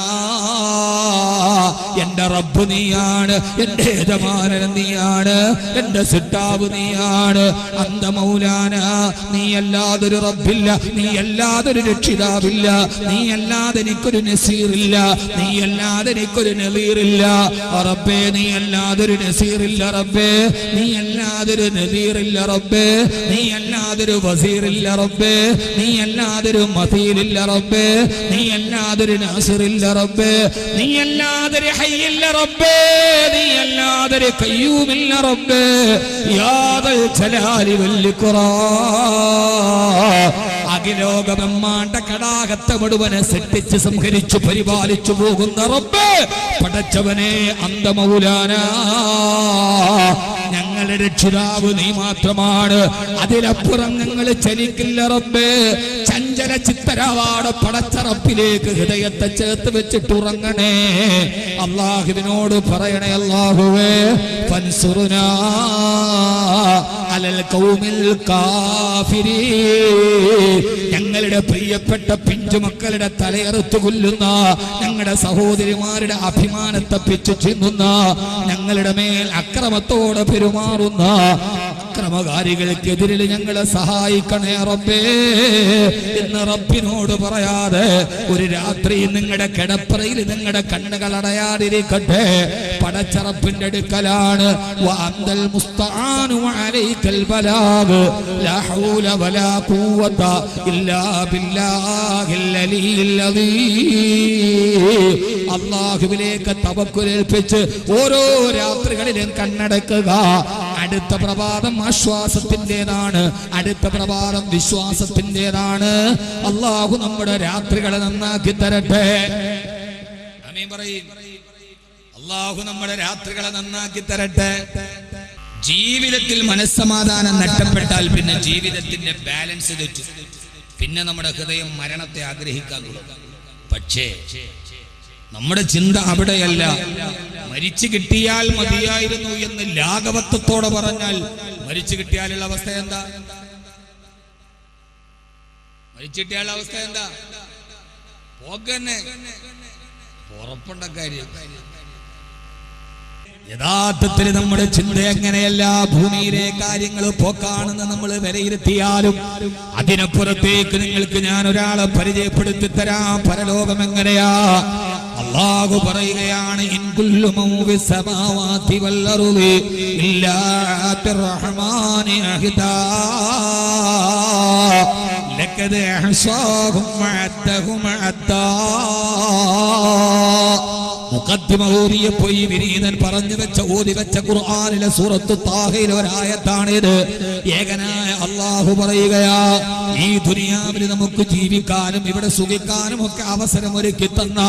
S1: എന്റെ റബ്ബ് നീയാണ്, എന്റെ യജമാനൻ നീയാണ്, എന്റെ സിട്ടാവ് നീയാണ്. അന്ത മൗലാനാ, നീ അല്ലാതൊരു റബ്ബില്ല, നീ അല്ലാതൊരു രക്ഷിതാവില്ല, നീ അല്ലാതെ എനിക്കൊരു നസീറില്ല, നീ അല്ലാതെ എനിക്കൊരു നദീറില്ല റബ്ബേ, നീ അല്ലാതൊരു നസീറില്ല റബ്ബേ, നീ അല്ലാതൊരു നദീറില്ല റബ്ബേ, നീ അല്ലാതൊരു വസീറില്ല റബ്ബേ, നീ അല്ലാതൊരു മദീലില്ല റബ്ബേ, നീ അല്ലാതൊരു നാസിറില്ല റബ്ബേ, നീ അല്ലാതൊരു ഹയ്യില്ല റബ്ബേ, നീ അല്ലാതൊരു ഖയ്യൂമില്ല റബ്ബേ. യാ ദൽ ജലാലി വൽ ഇക്റാം, അഖിലോക ബ്രഹ്മാണ്ഡ കടാകത്തെ മുഴുവനെ സൃഷ്ടിച്ച് സംഹരിച്ചു പരിപാലിച്ചു പോകുന്ന റബ്ബേ, പടച്ചവനെ അന്ത മൗലാനാ, ഞങ്ങളുടെ രക്ഷിതാവ് നീ മാത്രമാണ്, അതിലപ്പുറം ഞങ്ങൾ ചലിക്കില്ല റബ്ബേ. ചഞ്ചല ചിത്തരാവാട് പടച്ചറപ്പിലേക്ക് ഹൃദയത്തെ ചേർത്ത് വെച്ചിട്ടുറങ്ങണേ. അല്ലാഹുവിനോട് പറയണേ, അല്ലാഹുവേ ഫൻസുർനാ അലൽ ഖൗമിൽ കാഫിരീൻ, ഞങ്ങളുടെ പ്രിയപ്പെട്ട പിഞ്ചുമക്കളുടെ തലയെറുത്തു കൊല്ലുന്ന, ഞങ്ങളുടെ സഹോദരിമാരുടെ അഭിമാനത്തെ പിച്ചു ചിന്നുന്ന, ഞങ്ങളുടെ മേൽ അക്രമത്തോടെ പെരുമാറുന്ന അക്രമകാരികൾക്കെതിരിൽ ഞങ്ങളെ സഹായിക്കണേ റബ്ബേ എന്ന് റബ്ബിനോട് പറയാതെ ഒരു രാത്രി നിങ്ങളുടെ കിടപ്പറയിൽ നിങ്ങളുടെ കണ്ണുകൾ അടയാതിരിക്കട്ടെ. പടച്ചറപ്പിന്റെ അടുക്കലാണ് വഅന്തൽ മുസ്തആനു വഅലൈക്കൽ ബലാഗ് ലാ ഹൗല വലാ ഖുവത ഇല്ലാ ബില്ലാഹിൽ അലിയിൽ അദീം. അല്ലാഹുവിലേക്ക് തവക്കുലേൽപ്പിച്ച് ഓരോ രാത്രികളിലും കണ്ണടക്കുക. അടുത്ത പ്രഭാതം ആശ്വാസത്തിൻ്റെതാണ്, അടുത്ത പ്രഭാതം വിശ്വാസത്തിൻ്റെതാണ്. അല്ലാഹു നമ്മുടെ രാത്രികളെ നന്നാക്കി തരട്ടെ. ആമീൻ പറയ്. അല്ലാഹു നമ്മുടെ രാത്രികളെ നന്നാക്കി തരട്ടെ. ജീവിതത്തിൽ മനസ്സമാധാനം നഷ്ടപ്പെട്ടാൽ പിന്നെ ജീവിതത്തിന്റെ ബാലൻസ് തെറ്റും. പിന്നെ നമ്മുടെ ഹൃദയം മരണത്തെ ആഗ്രഹിക്കാൻ തുടങ്ങും. പക്ഷേ നമ്മുടെ ചിന്ത അവിടെയല്ല. മരിച്ചു കിട്ടിയാൽ മതിയായിരുന്നു എന്ന് ലാഘവത്വത്തോടെ പറഞ്ഞാൽ മരിച്ചു കിട്ടിയാലുള്ള അവസ്ഥ എന്താ? മരിച്ചിട്ടയാളുടെ അവസ്ഥ എന്താ? പോക്കന്നെ ഉറപ്പുണ്ട കാര്യം. യഥാർത്ഥത്തിൽ നമ്മുടെ ചിന്ത എങ്ങനെയല്ല, ഭൂമിയിലെ കാര്യങ്ങൾ പോക്കാണെന്ന് നമ്മൾ വിലയിരുത്തിയാലും അതിനപ്പുറത്തേക്ക് നിങ്ങൾക്ക് ഞാൻ ഒരാളെ പരിചയപ്പെടുത്തി തരാം. പരലോകം എങ്ങനെയാ? അല്ലാഹു പറയുകയാണ്, ഇൻ കുല്ലു മൻ ഫിസ് സമാവാതി വൽ അർളി ഇല്ലാ അത്തിർ റഹ്മാനി അഹ്ദാ ലഖദ് അഹ്സാഹും വഅദ്ദഹും അദ്ദാ. മുഖദ്ദിമ ഓതിയപ്പോൾ ഈ വിനീതൻ പറഞ്ഞു വെച്ച ഓതി വെച്ച ഖുർആനിലെ സൂറത്ത് താഹയിലെ ഒരായത്താണിത്. ഏകനായ അല്ലാഹു പറയുകയാ, ഈ ദുനിയാവിൽ നമുക്ക് ജീവിക്കാനും ഇവിടെ സുഖിക്കാനും ഒക്കെ അവസരം ഒരുക്കി തന്ന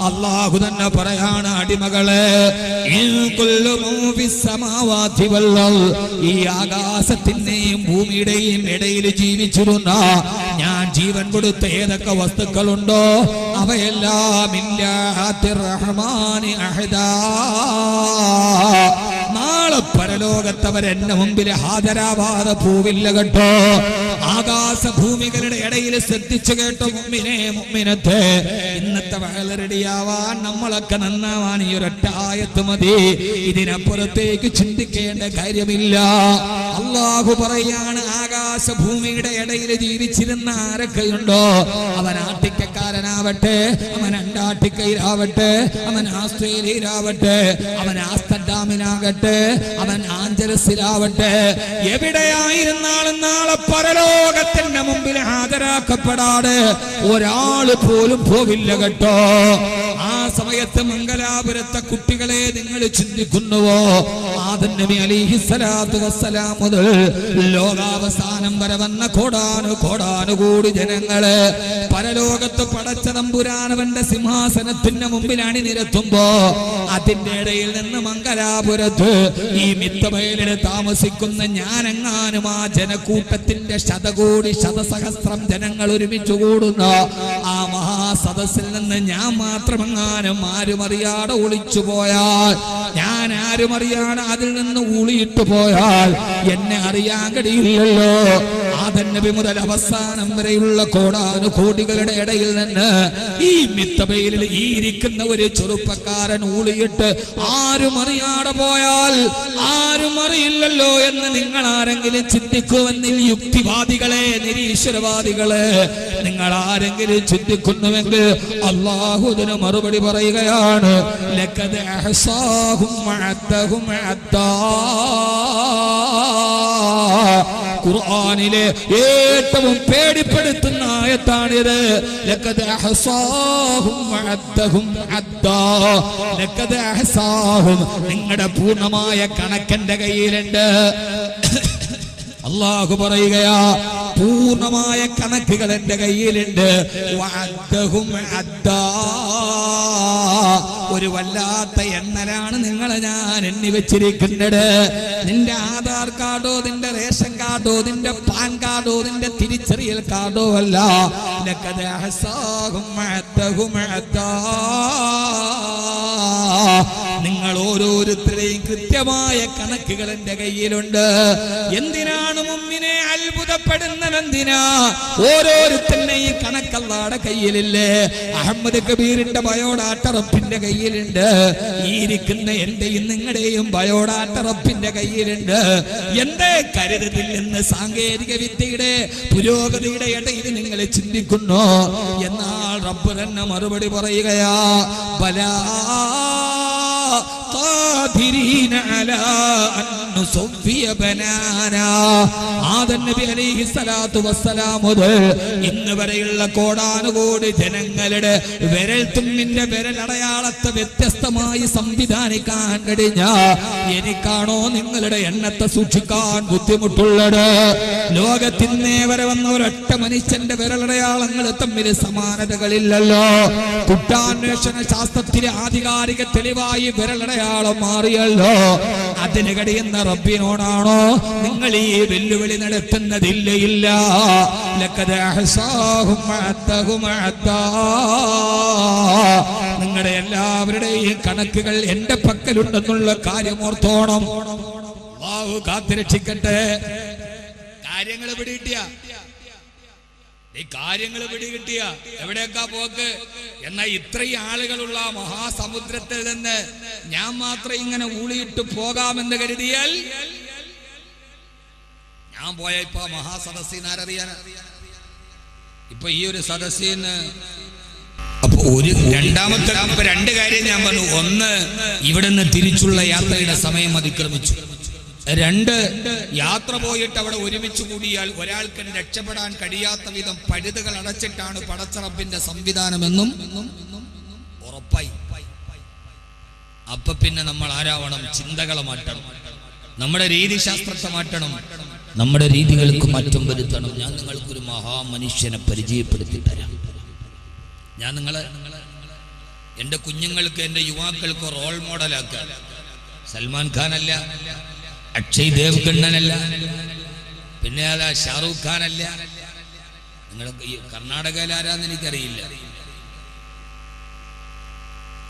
S1: അല്ലാഹു തന്നെ പറയാണ്, അടിമകളെ, ഈ ആകാശത്തിന്റെയും ഭൂമിയുടെയും ഇടയിൽ ജീവിച്ചിരുന്ന ഞാൻ ജീവൻ കൊടുത്ത ഏതൊക്കെ വസ്തുക്കളുണ്ടോ അവയെല്ലാം റഹ്മാനി അഹദാ. നാളെ പരലോകത്തവർ എന്റെ മുമ്പിൽ ഹാജരാവാതെ പോവില്ല കേട്ടോ. ആകാശഭൂമികളുടെ ഇടയിൽ ശ്രദ്ധിച്ചു കേട്ടോ മുഅ്മിനേ മുഅ്മിനത്തെ. ഇന്നത്തെ വഹല് റെഡിയാവാൻ നമ്മളൊക്കെ നന്നാവാൻ ഈ ഒരൊറ്റ ആയത്ത് മതി. ഇതിനപ്പുറത്തേക്ക് ചിന്തിക്കേണ്ട കാര്യമില്ല. അല്ലാഹു പറയാണ്, ആകാശഭൂമിയുടെ ഇടയിൽ ജീവിച്ചിരുന്ന ആരൊക്കെയുണ്ടോ, അവൻ ആട്ടിക്കക്കാരനാവട്ടെ, അവൻ അന്റാർട്ടിക്കയിലാവട്ടെ, അവൻ ആസ്ട്രേലിയയിലാവട്ടെ, അവൻ ആംസ്റ്റർഡാമിലാകട്ടെ, അവൻ ആഞ്ചലസിലാവട്ടെ, എവിടെയായിരുന്നാലും നാളെ പരലോകത്തിന്റെ മുമ്പിൽ ഹാജരാക്കപ്പെടാതെ ഒരാള് പോലും പോവില്ല കേട്ടോ. ആ സമയത്ത് മംഗലാപുരത്തെ കുട്ടികളെ നിങ്ങൾ ചിന്തിക്കുന്നുവോ? ആദം നബി അലൈഹിസ്സലാത്തു വസ്സലാം മുതൽ ലോകാവസാനം വരെ വന്ന കോടാനുകൂടി ജനങ്ങള് പരലോകത്ത് പടച്ച തമ്പുരാനവന്റെ സിംഹാസനത്തിന്റെ മുമ്പിൽ അണിനിരത്തുമ്പോ അതിന്റെ ഇടയിൽ നിന്ന് മംഗലാപുരത്ത് ഈ മിത്തബയലിൽ താമസിക്കുന്ന ഞാനെങ്ങാനും ആ ജനക്കൂട്ടത്തിന്റെ ശതസഹസ്രം ജനങ്ങൾ ഒരുമിച്ച് കൂടുന്ന ആ മഹാസദസ്സിൽ നിന്ന് ഞാൻ മാത്രമെങ്ങാനും ആരുമറിയാതെ ഒളിച്ചു പോയാൽ, ഞാൻ ആരുമറിയാതെ അതിൽ നിന്ന് ഊളിയിട്ട് പോയാൽ എന്നെ അറിയാൻ കഴിയില്ലല്ലോ. ആദം നബി മുതൽ അവസാനം വരെയുള്ള കോടാനുകോടികളുടെ ഇടയിൽ നിന്ന് ഈ മിത്തബയിലിൽ ഈ ഇരിക്കുന്ന ഒരു ചെറുപ്പക്കാരൻ ഊളിയിട്ട് ആരും അറിയാതെ പോയാൽ ആരും അറിയില്ലല്ലോ എന്ന് നിങ്ങൾ ആരെങ്കിലും ചിന്തിക്കുമെന്നിൽ യുക്തിവാദികളെ, നിരീശ്വരവാദികളെ, നിങ്ങൾ ആരെങ്കിലും ചിന്തിക്കുന്നുവെങ്കിൽ അല്ലാഹു അതിന് മറുപടി പറയുകയാണ്, ലഖദ് അഹ്സാഹും വഅദ്ദഹും അദ്ദാ. ഖുർആനിലെ ഏറ്റവും പേടിപ്പെടുത്തുന്ന ആയത്താണിത്. ലഖദ് അഹ്സാഹും വഅദ്ദഹും അദ്ദാ. ലഖദ് അഹ്സാഹും, നിങ്ങളുടെ പൂർണ്ണമായ കണക്കെന്റെ കയ്യിലുണ്ട്. അല്ലാഹു പറയുകയാ, പൂർണ്ണമായ കണക്കുകൾ എന്റെ കയ്യിലുണ്ട്. വഅദ്ദഹും അദ്ദാ. ഒരു വല്ലാത്ത എണ്ണലാണ് നിങ്ങളെ ഞാൻ എണ്ണി വെച്ചിരിക്കുന്നത്. നിന്റെ ആധാർ കാർഡോ, നിന്റെ റേഷൻ കാർഡോ, നിന്റെ പാൻ കാർഡോ, നിന്റെ തിരിച്ചറിയൽ കാർഡോ അല്ല. ലഖദ് അഹ്സാഹും വഅദ്ദഹും അദ്ദാ. നിങ്ങൾ ഓരോരുത്തരെയും കൃത്യമായ കണക്കുകൾ എന്റെ കയ്യിലുണ്ട്. എന്തിനാണ് മുഅ്മിനെ അത്ഭുതപ്പെടുന്നതെന്തിനാ? ഓരോരുത്തരുടെയും കണക്കല്ലാടെ കയ്യിലില്ലേ? അഹമ്മദ് കബീറിന്റെ ബയോഡാറ്റ റബ്ബിന്റെ കയ്യിലുണ്ട്. ഈ ഇരിക്കുന്ന എന്റെയും നിങ്ങളുടെയും ബയോഡാറ്റ റബ്ബിന്റെ കയ്യിലുണ്ട്. എന്തേ കരുതത്തില്ലെന്ന് സാങ്കേതിക വിദ്യയുടെ പുരോഗതിയുടെ ഇടയിൽ നിങ്ങൾ ചിന്തിക്കുന്നു. എന്നാൽ റബ്ബ് തന്നെ മറുപടി പറയുകയാ, ബലാ ഖാദിരീന അലാ അൻ നുസവ്വിയ ബനാനാ. ആദം നബി അലൈഹിസ്സലാത്തു വസ്സലാം മുതൽ ഇന്ന് വരെയുള്ള കോടാനുകോടി ജനങ്ങളുടെ വിരൽ തുമ്പിന്റെ വിരലടയാളത്തെ വ്യത്യസ്തമായി സംവിധാനിക്കാൻ കഴിഞ്ഞ എനിക്കാണോ നിങ്ങളുടെ എണ്ണത്തെ സൂക്ഷിക്കാൻ ബുദ്ധിമുട്ടുള്ളത്? ലോകത്തിന്നേ വരെ വന്ന ഒരൊറ്റ മനുഷ്യന്റെ വിരലടയാളങ്ങൾ തമ്മിൽ സമാനതകളില്ലല്ലോ. കുറ്റാന്വേഷണ ശാസ്ത്രത്തിലെ ആധികാരിക തെളിവായി വിരലടയാളം മാറിയല്ലോ. അതിന് കഴിയുന്ന റബ്ബിനോടാണോ നിങ്ങൾ ഈ വെല്ലുവിളി നടത്തുന്നതില്ല? ഇല്ല. ലഖദ് അഹ്സാഹും വഅദ്ദഹും അദ്ദാ. നിങ്ങളുടെ എല്ലാവരുടെയും കണക്കുകൾ എന്റെ പക്കലുണ്ടെന്നുള്ള കാര്യം ഓർത്തോണം. അല്ലാഹു കാത്തുരക്ഷിക്കട്ടെ. കാര്യങ്ങൾ പിടികിട്ടിയ ഈ കാര്യങ്ങൾ പിടികിട്ടിയ എവിടെയൊക്കെ പോക്ക്? എന്നാൽ ഇത്രയും ആളുകളുള്ള മഹാസമുദ്രത്തിൽ നിന്ന് ഞാൻ മാത്രം ഇങ്ങനെ ഊളിയിട്ട് പോകാമെന്ന് കരുതിയാൽ ഞാൻ പോയ ഇപ്പൊ മഹാസദസ്സിന് ആരറിയാനാ? ഇപ്പൊ ഈ ഒരു സദസ്സിന് അപ്പൊ രണ്ടാമത്തെ രണ്ട് കാര്യം ഞാൻ പറഞ്ഞു. ഒന്ന്, ഇവിടുന്ന് തിരിച്ചുള്ള യാത്രയുടെ സമയം അതിക്രമിച്ചു. രണ്ട്, യാത്ര പോയിട്ട് അവിടെ ഒരുമിച്ച് കൂടിയാൽ ഒരാൾക്ക് രക്ഷപ്പെടാൻ കഴിയാത്ത വിധം പഴുതുകൾ അടച്ചിട്ടാണ് പടച്ചറപ്പിന്റെ സംവിധാനമെന്നും ഉറപ്പായി. അപ്പൊ പിന്നെ നമ്മൾ ആരാവണം? ചിന്തകളെ മാറ്റണം, നമ്മുടെ രീതിശാസ്ത്രത്തെ മാറ്റണം, നമ്മുടെ രീതികൾക്ക് മാറ്റം വരുത്തണം. ഞാൻ നിങ്ങൾക്കൊരു മഹാമനുഷ്യനെ പരിചയപ്പെടുത്തി തരാം. ഞാൻ എൻ്റെ കുഞ്ഞുങ്ങൾക്ക്, എൻ്റെ യുവാക്കൾക്ക് റോൾ മോഡലാക്കുക. സൽമാൻ ഖാൻ അല്ല, അക്ഷയ് ദേവ്ഗണ്ണനല്ല, പിന്നെ അതാ ഷാറൂഖ് ഖാൻ അല്ല. നിങ്ങൾക്ക് ഈ കർണാടകയിൽ ആരാന്ന് എനിക്കറിയില്ല.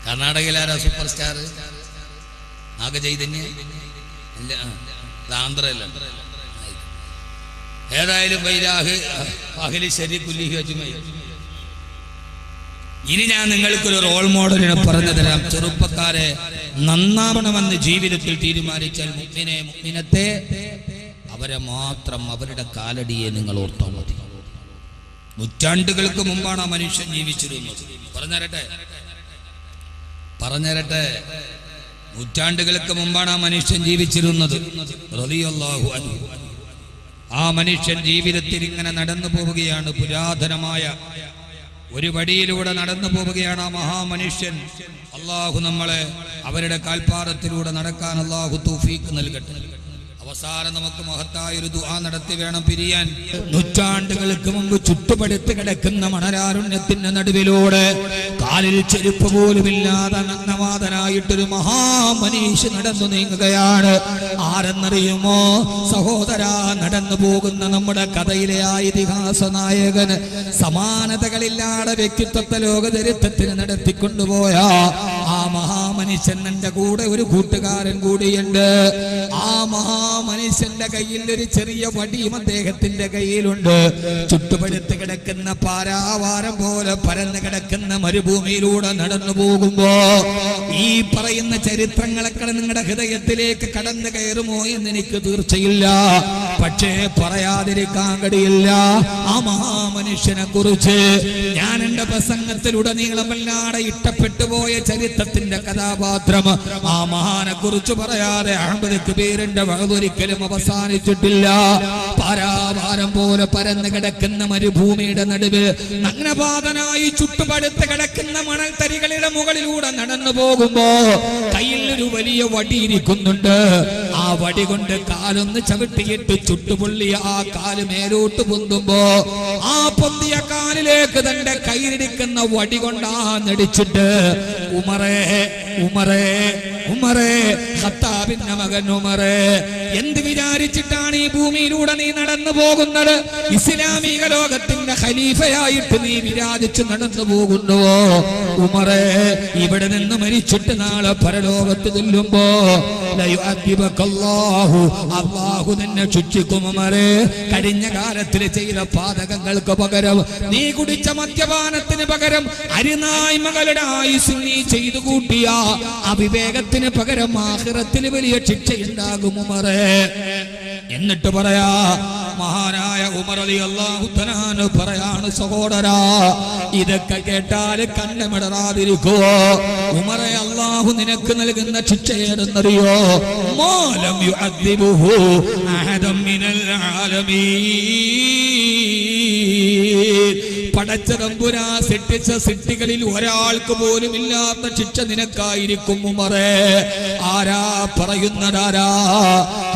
S1: കർണാടകയിൽ ആരാ സൂപ്പർ സ്റ്റാർ? നാഗചൈതന്യ അല്ല, ആന്ധ്രയല്ല. ഏതായാലും വൈരാഹ് അഖിലി ശരി കുല്ലിഹി അജ്മൈ. ഇനി ഞാൻ നിങ്ങൾക്കൊരു റോൾ മോഡലിനെ പറഞ്ഞു തരാം. ചെറുപ്പക്കാരെ, നന്നാവണമെന്ന് ജീവിതത്തിൽ തീരുമാനിച്ചാൽ മുഅ്മിനത്തെ അവരെ മാത്രം, അവരുടെ കാലടിയെ നിങ്ങൾ ഓർത്താൽ മതി. നൂറ്റാണ്ടുകൾക്ക് മുമ്പാണ് ആ മനുഷ്യൻ ജീവിച്ചിരുന്നത്. പറഞ്ഞുതരട്ടെ, നൂറ്റാണ്ടുകൾക്ക് മുമ്പാണ് ആ മനുഷ്യൻ ജീവിച്ചിരുന്നത്. റളിയല്ലാഹു അൻഹു. ആ മനുഷ്യൻ ജീവിതത്തിൽ ഇങ്ങനെ നടന്നു പോവുകയാണ്. പുരാതനമായ ഒരു വഴിയിലൂടെ നടന്നു പോവുകയാണ് ആ മഹാമനുഷ്യൻ. അള്ളാഹു നമ്മളെ അവരുടെ കാൽപ്പാദത്തിലൂടെ നടക്കാൻ അള്ളാഹു തൗഫീഖ് നൽകട്ടെ. അവസാനം നമുക്ക് മഹത്തായൊരു ദുആ നടത്തി വേണം പിരിയാൻ. നൂറ്റാണ്ടുകൾക്ക് മുമ്പ് ചുട്ടുപടുത്ത് കിടക്കുന്ന മണലാരുണ്യത്തിന്റെ നടുവിലൂടെ കാലിൽ ചെരുപ്പ് പോലുമില്ലാതെ നഗ്നവാദനായിട്ടൊരു മഹാമനീഷ് നടന്നു നീങ്ങുകയാണ്. ആരെന്നറിയുമോ സഹോദരാ? നടന്നു പോകുന്ന നമ്മുടെ കഥയിലെ ആ ഇതിഹാസ നായകന് സമാനതകളില്ലാതെ വ്യക്തിത്വത്തെ ലോകചരിത്രത്തിന് നടത്തിക്കൊണ്ടുപോയ ആ മഹാമനുഷ്യൻ എന്റെ കൂടെ ഒരു കൂട്ടുകാരൻ കൂടിയുണ്ട്. ആ മനുഷ്യന്റെ കയ്യിൽ ഒരു ചെറിയ വടിയും അദ്ദേഹത്തിന്റെ കയ്യിലുണ്ട്. ചുട്ടുപഴുത്ത് കിടക്കുന്ന പാരാവാരം പോലെ പരന്നു കിടക്കുന്ന മരുഭൂമിയിലൂടെ നടന്നു പോകുമ്പോ ഈ പറയുന്ന ചരിത്രങ്ങളൊക്കെ നിങ്ങളുടെ ഹൃദയത്തിലേക്ക് കടന്നു കയറുമോ എന്ന് എനിക്ക് തീർച്ചയില്ല. പക്ഷേ പറയാതിരിക്കാൻ കഴിയില്ല. ആ മഹാമനുഷ്യനെ കുറിച്ച് ഞാൻ എന്റെ പ്രസംഗത്തിലുടനീളമല്ലാതെ ഇഷ്ടപ്പെട്ടു പോയ ചരിത്രത്തിന്റെ കഥാപാത്രം ആ മഹാനെ കുറിച്ച് പറയാതെ അഹ്മദ് കബീറിന്റെ ഒരിക്കലും അവസാനിച്ചിട്ടില്ല. പാരാവാരം പോലെ പരന്നു കിടക്കുന്ന മരുഭൂമിയുടെ നടുവിൽ നഗ്നപാതനായി ചുട്ടുപടുത്ത് കിടക്കുന്ന മണൽത്തരികളുടെ മുകളിലൂടെ നടന്നു പോകുമ്പോ കയ്യിൽ ഒരു വലിയ വടി ഇരിക്കുന്നുണ്ട്. ആ വടി കൊണ്ട് കാലൊന്ന് ചവിട്ടിയിട്ട് ചുട്ടുപൊള്ളിയ ആ കാല് മേലോട്ട് പൊന്തുമ്പോ ആ പൊന്തിയ കാലിലേക്ക് തന്റെ കയ്യിലിരിക്കുന്ന വടി കൊണ്ടാ നടിച്ചിട്ട് ഉമറേ ഉമറേ ഉമറേ, ഖത്താബിന്റെ മകൻ ഉമറേ, എന്ത് വിചാരിച്ചിട്ടാണ് ഈ ഭൂമിയിലൂടെ നീ നടന്നു പോകുന്നത്? ഇസ്ലാമിക ലോകത്തിന്റെ ഖലീഫയായിട്ട് നീ വിരാജിച്ച് നടന്നു പോകുന്നുവോ? ഉമറേ, ഇവിടെ നിന്ന് മരിച്ചിട്ട് നാളെ പരലോകത്ത് ചെല്ലുമ്പോ അല്ലാഹു നിന്നെ ശിക്ഷിക്കും ഉമറേ. കഴിഞ്ഞ കാലത്തിൽ ചെയ്ത പാതകങ്ങൾക്ക് പകരം, നീ കുടിച്ച മദ്യപാനത്തിന് പകരം, അരിനായ്മകളുടെ ആയുസ് നീ ചെയ്തു കൂട്ടിയ അവിവേകത്തിന് പകരം ആഖിറത്തിൽ വലിയ ശിക്ഷയുണ്ടാകും ഉമറേ. എന്നിട്ട് പറയാ മഹാനായ ഉമർ റളിയല്ലാഹു തആല അൻഹു പറയാണ്, സഹോദരാ, ഇതൊക്കെ കേട്ടാൽ കണ്ണമിടറാതിരിക്കുവോ? ഉമറേ, അല്ലാഹു നിനക്ക് നൽകുന്ന ശിക്ഷയേതെന്നറിയോ? മാലം യുഅദ്ദിബുഹു അഹദൻ മിനൽ ആലമീൻ. പടച്ച തമ്പുരാ സൃഷ്ടിച്ച സൃഷ്ടികളിൽ ഒരാൾക്ക് പോലും ഇല്ലാത്ത ശിക്ഷ നിനക്കായിരിക്കും ഉമറേ. ആരാ പറയുന്നതാരാ?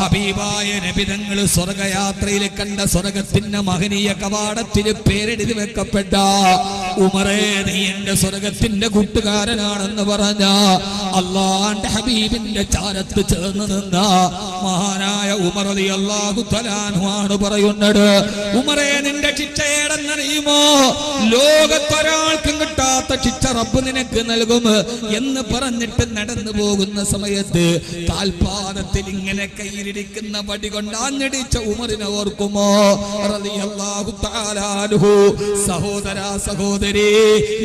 S1: ഹബീബായ നബി തങ്ങൾ സ്വർഗയാത്രയിൽ കണ്ട സ്വർഗത്തിന്റെ മഹനീയ കവാടത്തിന് പേരെഴുതി വെക്കപ്പെട്ട ഉമറേ നീ എന്റെ സ്വർഗത്തിന്റെ കൂട്ടുകാരനാണെന്ന് പറഞ്ഞ അള്ളാന്റെ ഹബീബിന്റെ ചാരത്ത് ചേർന്ന് നിന്ന മഹാനായ ഉമർ റളിയല്ലാഹു തആല ആണ് പറയുന്നത്, ഉമറേ നിന്റെ ശിക്ഷ ഏടെന്നറിയുമോ? ലോകത്തൊരാൾക്കും കിട്ടാത്ത ശിക്ഷ റബ്ബ് നിനക്ക് നൽകും എന്ന് പറഞ്ഞിട്ട് നടന്നു പോകുന്ന സമയത്ത് കാൽപാദത്തിൽ ഇങ്ങനെ കയ്യിലിരിക്കുന്ന വടി കൊണ്ട് ആഞ്ഞടിച്ച ഉമറിനെ ഓർക്കുമോ? റളിയല്ലാഹു തആല അൻഹു. സഹോദര സഹോദരി,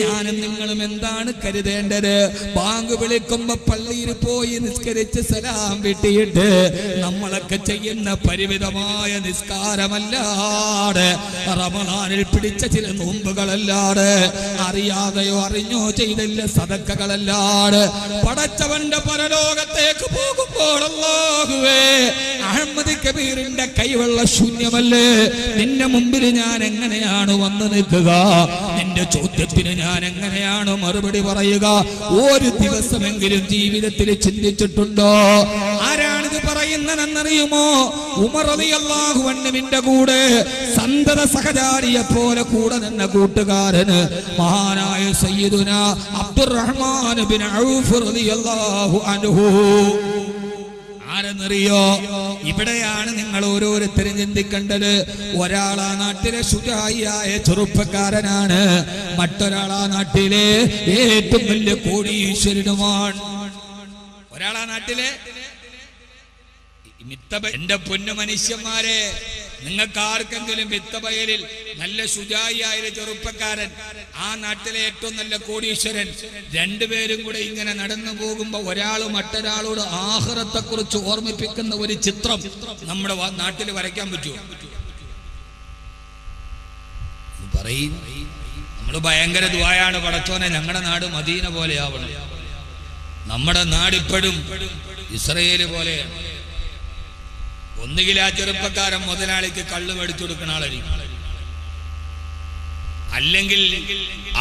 S1: ഞാനും നിങ്ങളും എന്താണ് കരുതേണ്ടത്? ബാങ്ക് വിളിക്കുമ്പോ പള്ളിയിൽ പോയി നിസ്കരിച്ച് സലാം വീട്ടിയിട്ട് നമ്മളൊക്കെ ചെയ്യുന്ന പരിമിതമായ നിസ്കാരമല്ലാതെ, റമളാനിൽ പിടിച്ച ചില നോമ്പുകളല്ലാതെ, അറിയാതെയോ അറിഞ്ഞോ ചെയ്തില്ല സദക്കകളല്ലാതെ, പടച്ചവന്റെ പരലോകത്തേക്ക് പോകുമ്പോൾ അല്ലാഹുവേ അഹമ്മദ് കബീറിന്റെ കൈവെള്ള ശൂന്യമല്ലേ? നിന്റെ മുമ്പിൽ ഞാൻ എങ്ങനെയാണ് വന്നു നിൽക്കുക? നിന്റെ ചോദ്യത്തിന് ഞാൻ എങ്ങനെയാണ് മറുപടി പറയുക? ഒരു ദിവസമെങ്കിലും ജീവിതത്തിൽ ചിന്തിച്ചിട്ടുണ്ടോ? ആരാണിത് പറയുന്നതെന്നറിയുമോ? ഉമർ റളിയല്ലാഹു അൻഹുവിന്റെ കൂടെ സന്തത സഹചാരിയെ പോലെ കൂടെ നിന്ന കൂട്ടുകാരന് മഹാനായ സയ്യിദുനാ അബ്ദുറഹ്മാൻ ബിൻ ഔഫ് റളിയല്ലാഹു അൻഹു. ആരെന്നറിയോ? ഇവിടെയാണ് നിങ്ങൾ ഓരോരുത്തരും ചിന്തിക്കേണ്ടത്. ഒരാൾ ആ നാട്ടിലെ ശുചായിയായ ചെറുപ്പക്കാരനാണ്, മറ്റൊരാൾ ആ നാട്ടിലെ ഏറ്റവും വലിയ കോടീശ്വരനുമാണ്. ഒരാൾ ആ നാട്ടിലെ എന്റെ പൊന്നു മനുഷ്യന്മാരെ, നിങ്ങൾക്ക് ആർക്കെങ്കിലും വിത്തബയലിൽ നല്ല ശുചായിയായ ചെറുപ്പക്കാരൻ, ആ നാട്ടിലെ ഏറ്റവും നല്ല കോടീശ്വരൻ, രണ്ടുപേരും കൂടെ ഇങ്ങനെ നടന്നു പോകുമ്പോ ഒരാൾ മറ്റൊരാളോട് ആഖിറത്തെ കുറിച്ച് ഓർമ്മിപ്പിക്കുന്ന ഒരു ചിത്രം നമ്മുടെ നാട്ടിൽ വരയ്ക്കാൻ പറ്റുമോ? പറയും. നമ്മൾ ഭയങ്കര ദുആയാണ്, പടച്ചോനെ ഞങ്ങളുടെ നാട് മദീന പോലെയാവണം, നമ്മുടെ നാടിപ്പോഴും ഇസ്രയേല് പോലെയാണ്. ഒന്നുകിൽ ആ ചെറുപ്പക്കാരൻ മുതലാളിക്ക് കള്ള് മേടിച്ചു കൊടുക്കുന്ന ആളായിരിക്കും, അല്ലെങ്കിൽ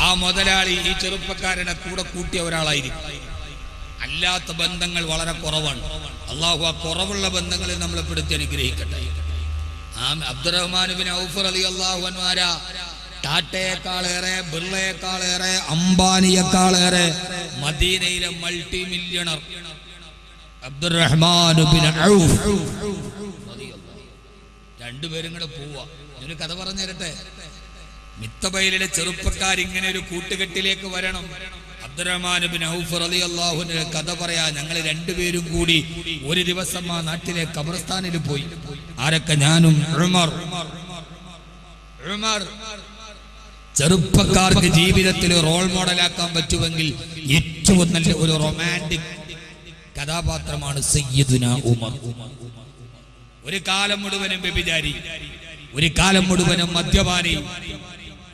S1: ആ മുതലാളി ഈ ചെറുപ്പക്കാരനെ കൂടെ കൂട്ടിയ ഒരാളായിരിക്കും. അല്ലാത്ത ബന്ധങ്ങൾ വളരെ കുറവാണ്. അള്ളാഹു ആ കുറവുള്ള ബന്ധങ്ങളിൽ നമ്മളെ പെടുത്തി അനുഗ്രഹിക്കട്ടെ. ആ അബ്ദുറഹ്മാൻ ബിൻ ഔഫ് റളിയല്ലാഹു അൻഹു ആരാ? ടാറ്റയെക്കാളേറെ, ബിർളയെക്കാളേറെ, അംബാനിയെക്കാളേറെ മദീനയിലെ മൾട്ടി മില്യണർ അബ്ദുറഹ്മാൻ ബിൻ ഔഫ്. രണ്ടുപേരും കൂടെ പോവാ. ഒരു കഥ പറഞ്ഞു തരട്ടെ. മിത്തബയിലെ ചെറുപ്പക്കാർ ഇങ്ങനെ ഒരു കൂട്ടുകെട്ടിലേക്ക് വരണം. അബ്ദുറഹ്മാൻ ബിൻ ഔഫ് റളിയല്ലാഹു അൻഹു കഥ പറയാ. ഞങ്ങൾ രണ്ടുപേരും കൂടി ഒരു ദിവസം ആ നാട്ടിലെ ഖബർസ്ഥാനിൽ പോയി. ആരൊക്കെ? ഞാനും ഉമർ. ചെറുപ്പക്കാർക്ക് ജീവിതത്തിൽ റോൾ മോഡലാക്കാൻ പറ്റുമെങ്കിൽ ഏറ്റവും നല്ല ഒരു റൊമാൻറ്റിക് കഥാപാത്രമാണ് സയ്യിദുനാ ഉമർ. ഒരു കാലം മുഴുവനും വ്യഭിചാരി, ഒരു കാലം മുഴുവനും മദ്യപാനി,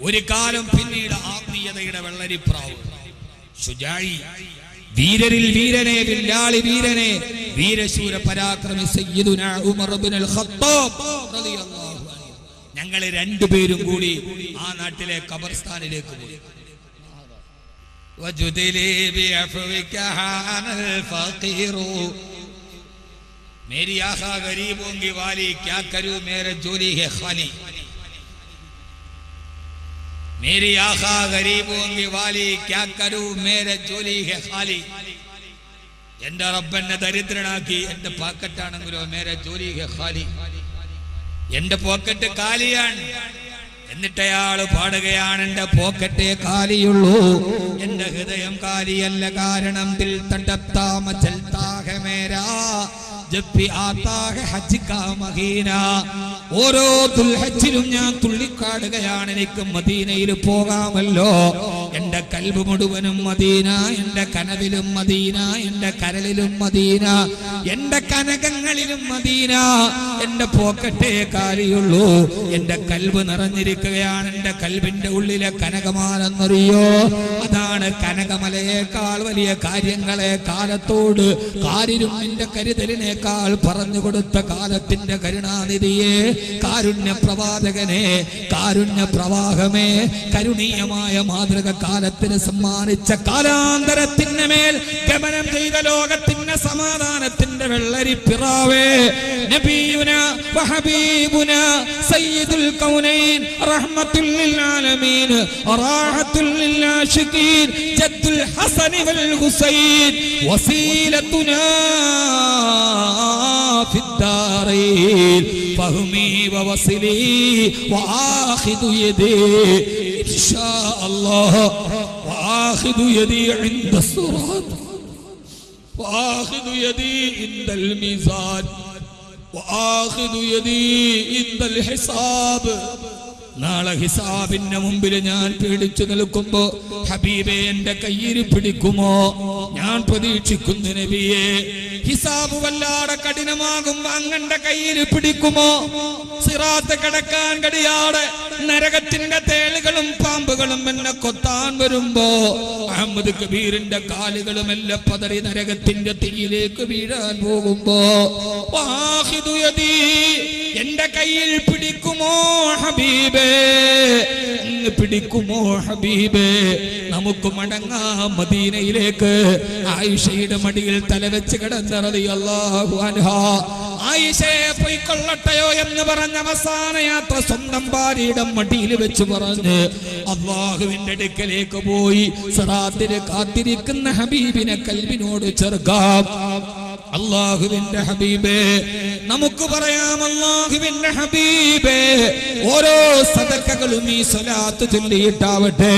S1: ഒരു കാലം പിന്നീട് ആത്മീയതയുടെ വെള്ളരിപ്രാവ്, ശുജായി, വീരരിൽ വീരനെ, വില്ലാളി വീരനെ, വീരശൂര പരാക്രമി സയ്യിദുനാ ഉമർ ഇബ്നുൽ ഖത്താബ് റളിയല്ലാഹു അൻഹു. ഞങ്ങൾ രണ്ടുപേരും കൂടി ആ നാട്ടിലെ ഖബർസ്ഥാനിലേക്ക് പോയി. വജുദിലി ബിഅഫ്വിക ഹാനൽ ഫഖീറു मेरी आखा गरीबों की वाली, क्या करूं मेरे जोली है खाली. मेरी आखा गरीबों की वाली, क्या करूं मेरे जोली है खाली. എന്റെ റബ്ബെന്നെ ദരിദ്രനാക്കി, എന്റെ പോക്കറ്റാണെങ്കിലോ മേരെ ജോലി ഹെ ഖാലി, എന്റെ പോക്കറ്റ് കാലിയാണ്. എന്നിട്ട് അയാൾ പാടുകയാണ്, എന്റെ പോക്കറ്റേ കാലിയുള്ളൂ, എന്റെ ഹൃദയം കാലിയല്ല. കാരണം ദിൽ തടപ്താ മചൽതാ ഹെ മേരാ ജബ് ഭി ആതാ ഹെ ഹജ്ജ് കാ മഹീന. ഓരോ ദുൽഹജ്ജിലും ഞാൻ തുള്ളിക്കാടുകയാണ്, എനിക്ക് മദീനയിൽ പോകാമല്ലോ. എന്റെ കൽബ് മുഴുവനും മദീന, എന്റെ കനവിലും മദീന, എന്റെ കരളിലും മദീന, എന്റെ കനകങ്ങളിലും മദീന. എന്റെ പോക്കറ്റേ കാലിയുള്ളൂ, എന്റെ കൽബ് നിറഞ്ഞിരിക്കുകയാണ്. എന്റെ കൽബിന്റെ ഉള്ളിലെ കനകമാണെന്നറിയോ? അതാണ് കനകമലയേക്കാൾ വലിയ കാര്യങ്ങളെ കാലത്തോട് കാരിരുമ്മിന്റെ കരുതലിനേക്കാൾ പറഞ്ഞു കൊടുത്ത കാലത്തിന്റെ കരുണാനിധിയെ, കാരുണ്യ പ്രവാചകനെ, കാരുണ്യ പ്രവാഹമേ, കരുണീയമായ മാതൃക കാലത്തിന് സമ്മാനിച്ച, കാലാന്തരത്തിന് മേൽ ഗമനം ചെയ്ത, ലോകത്തിന് സമാധാനത്തിന്റെ വെള്ളരിപ്പിറാവേ നബിയുന വഹബീബുന സയ്യിദുൽ കൗനൈൻ റഹ്മത്തുൽ ലിൽ ആലമീൻ റാഹത്തുൽ ലിൽ ആശിഖീൻ ജദ്ദുൽ ഹസൻ വൽ ഹുസൈൻ വസീലത്തുനാ ഫിദ്ദാറൈൻ ഫഹ്മി വവസിലി വആഖിദു യദി ഇൻഷാ അല്ലാഹ് വആഖിദു യദി ഇൻദ الصراط وآخذ يدي عند الميزان وآخذ يدي عند الحساب നാളെ ഹിസാബിന്റെ മുമ്പിൽ ഞാൻ പേടിച്ചു നിൽക്കുമ്പോ ഹബീബേ എന്റെ കയ്യിൽ പിടിക്കുമോ? ഞാൻ പ്രതീക്ഷിക്കുന്നു നബിയെ, ഹിസാബ് വല്ലാതെ കഠിനമാകുമ്പോ അങ്ങന്റെ കയ്യിൽ പിടിക്കുമോ? സിറാത്ത് കടക്കാൻ കഴിയാതെ നരകത്തിന്റെ തേളുകളും പാമ്പുകളും എന്നെ കൊത്താൻ വരുമ്പോ അഹമ്മദ് കബീറിന്റെ കാലുകളും എല്ലാം പതറി നരകത്തിന്റെ തീയിലേക്ക് വീഴാൻ പോകുമ്പോ എന്റെ കയ്യിൽ പിടിക്കുമോ ഹബീബേ? പിടിക്കുമോ ഹബീബേ? നമുക്ക് മടങ്ങാം മദീനയിലേക്ക്. ആയിഷയുടെ മടിയിൽ തലവെച്ച് കിടന്ന റളിയല്ലാഹു അൻഹാ ആയിഷയെ പോയിക്കൊള്ളട്ടെയോ എന്ന് പറഞ്ഞ അവസാന യാത്ര സ്വന്തം ഭാര്യയുടെ മടിയിൽ വെച്ച് പറഞ്ഞ് അല്ലാഹുവിന്റെ അടുക്കലേക്ക് പോയി സിറാത്തിനെ കാത്തിരിക്കുന്ന ഹബീബിനെ കൽബിനോട് ചേർക്കാം. അല്ലാഹുവിന്റെ ഹബീബേ, നമുക്ക് പറയാം അല്ലാഹുവിന്റെ ഹബീബേ, ഓരോ സദഖകളും ഈ സ്വലാത്ത് ചൊല്ലിയിട്ടാവട്ടെ.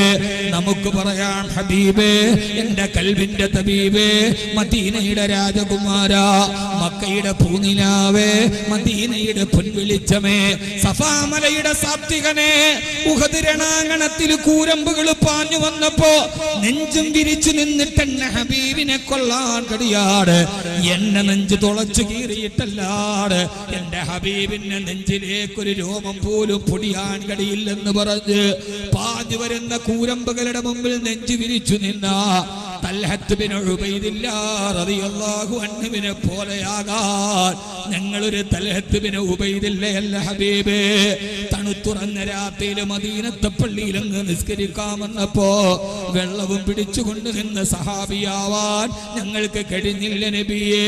S1: നമുക്ക് പറയാം ഹബീബേ, എന്റെ കൽബിന്റെ തബീബേ, മദീനയുടെ രാജകുമാരാ, മക്കയുടെ പൂനിലാവേ, മദീനയുടെ പൊൻവിളിച്ചമേ, സഫാമലയുടെ സാത്വികനെ, ഉഹദ് രണാങ്കണത്തിൽ കൂരമ്പുകൾ പാഞ്ഞു വന്നപ്പോ നെഞ്ചും വിരിച്ചു നിന്നിട്ട് എന്നെ ഹബീബിനെ കൊള്ളാൻ കഴിയാട്, എന്നെ നെഞ്ച് തുളച്ചു കീറിയിട്ടല്ലാട് എന്റെ ഹബീബിന്റെ നെഞ്ചിലേക്കൊരു രോമം പോലും പൊടിയാൻ കഴിയില്ലെന്ന് പറഞ്ഞ് പാഞ്ഞു വരുന്ന കൂരമ്പുകളുടെ മുമ്പിൽ നെഞ്ചു വിരിച്ചു നിന്ന തൽഹത്ത് ബിൻ ഉബൈദില്ലാഹ് റളിയല്ലാഹു അൻഹുവിനെ പോലെയാകാൻ ഞങ്ങളൊരു തൽഹത്ത് ബിൻ ഉബൈദില്ലയല്ല ഹബീബേ. തണുത്തുറഞ്ഞ രാത്രിയിൽ മദീനത്തെ പള്ളിയിൽ അങ്ങ് നിസ്കരിക്കാമെന്നപ്പോ വെള്ളവും പിടിച്ചുകൊണ്ട് നിന്ന് സഹാബിയാവാൻ ഞങ്ങൾക്ക് കഴിഞ്ഞില്ല നബിയേ.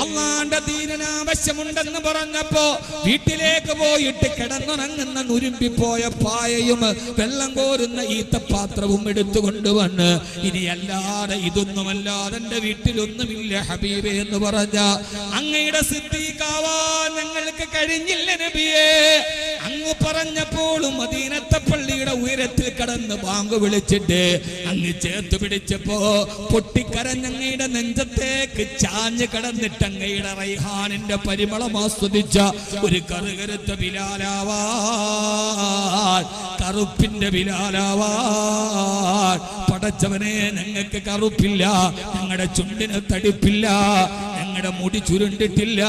S1: അള്ളാന്റെ ദീനിന് ആവശ്യമുണ്ടെന്ന് പറഞ്ഞപ്പോ വീട്ടിലേക്ക് പോയിട്ട് കിടന്നുറങ്ങുന്ന നുരുമ്പിപ്പോയ പായയും വെള്ളം കോരുന്ന ഈത്തപ്പാത്രവും എടുത്തുകൊണ്ടുവന്ന് ഇനി അല്ലാതെ ഇതൊന്നുമല്ലാതെ എന്റെ വീട്ടിലൊന്നുമില്ല ഹബീബേ എന്ന് പറഞ്ഞ അങ്ങയുടെ സിദ്ദീഖാവാൻ ഞങ്ങൾക്ക് കഴിഞ്ഞില്ല നബിയേ. അങ്ങ് പറഞ്ഞപ്പോഴും മദീനത്തെ പള്ളിയുടെ ഉയരത്തിൽ കടന്ന് ബാങ്ക് വിളിച്ചിട്ട് അങ്ങ് ചേർത്ത് പിടിച്ചപ്പോ പൊട്ടിക്കരഞ്ഞങ്ങയുടെ നെഞ്ചത്തേക്ക് ചാഞ്ഞ് കടന്നിട്ട് അങ്ങയുടെ റൈഹാനിന്റെ പരിമളം ആസ്വദിച്ച ഒരു കറുകരുത്ത ബിലാലാവാൻ, കറുപ്പിന്റെ ബിലാലാവാൻ. പടച്ചവനെ, ഞങ്ങൾക്ക് കറുപ്പില്ല, ഞങ്ങളുടെ ചുണ്ടിന് തടിപ്പില്ല, ഞങ്ങളുടെ മുടി ചുരുണ്ടിട്ടില്ല,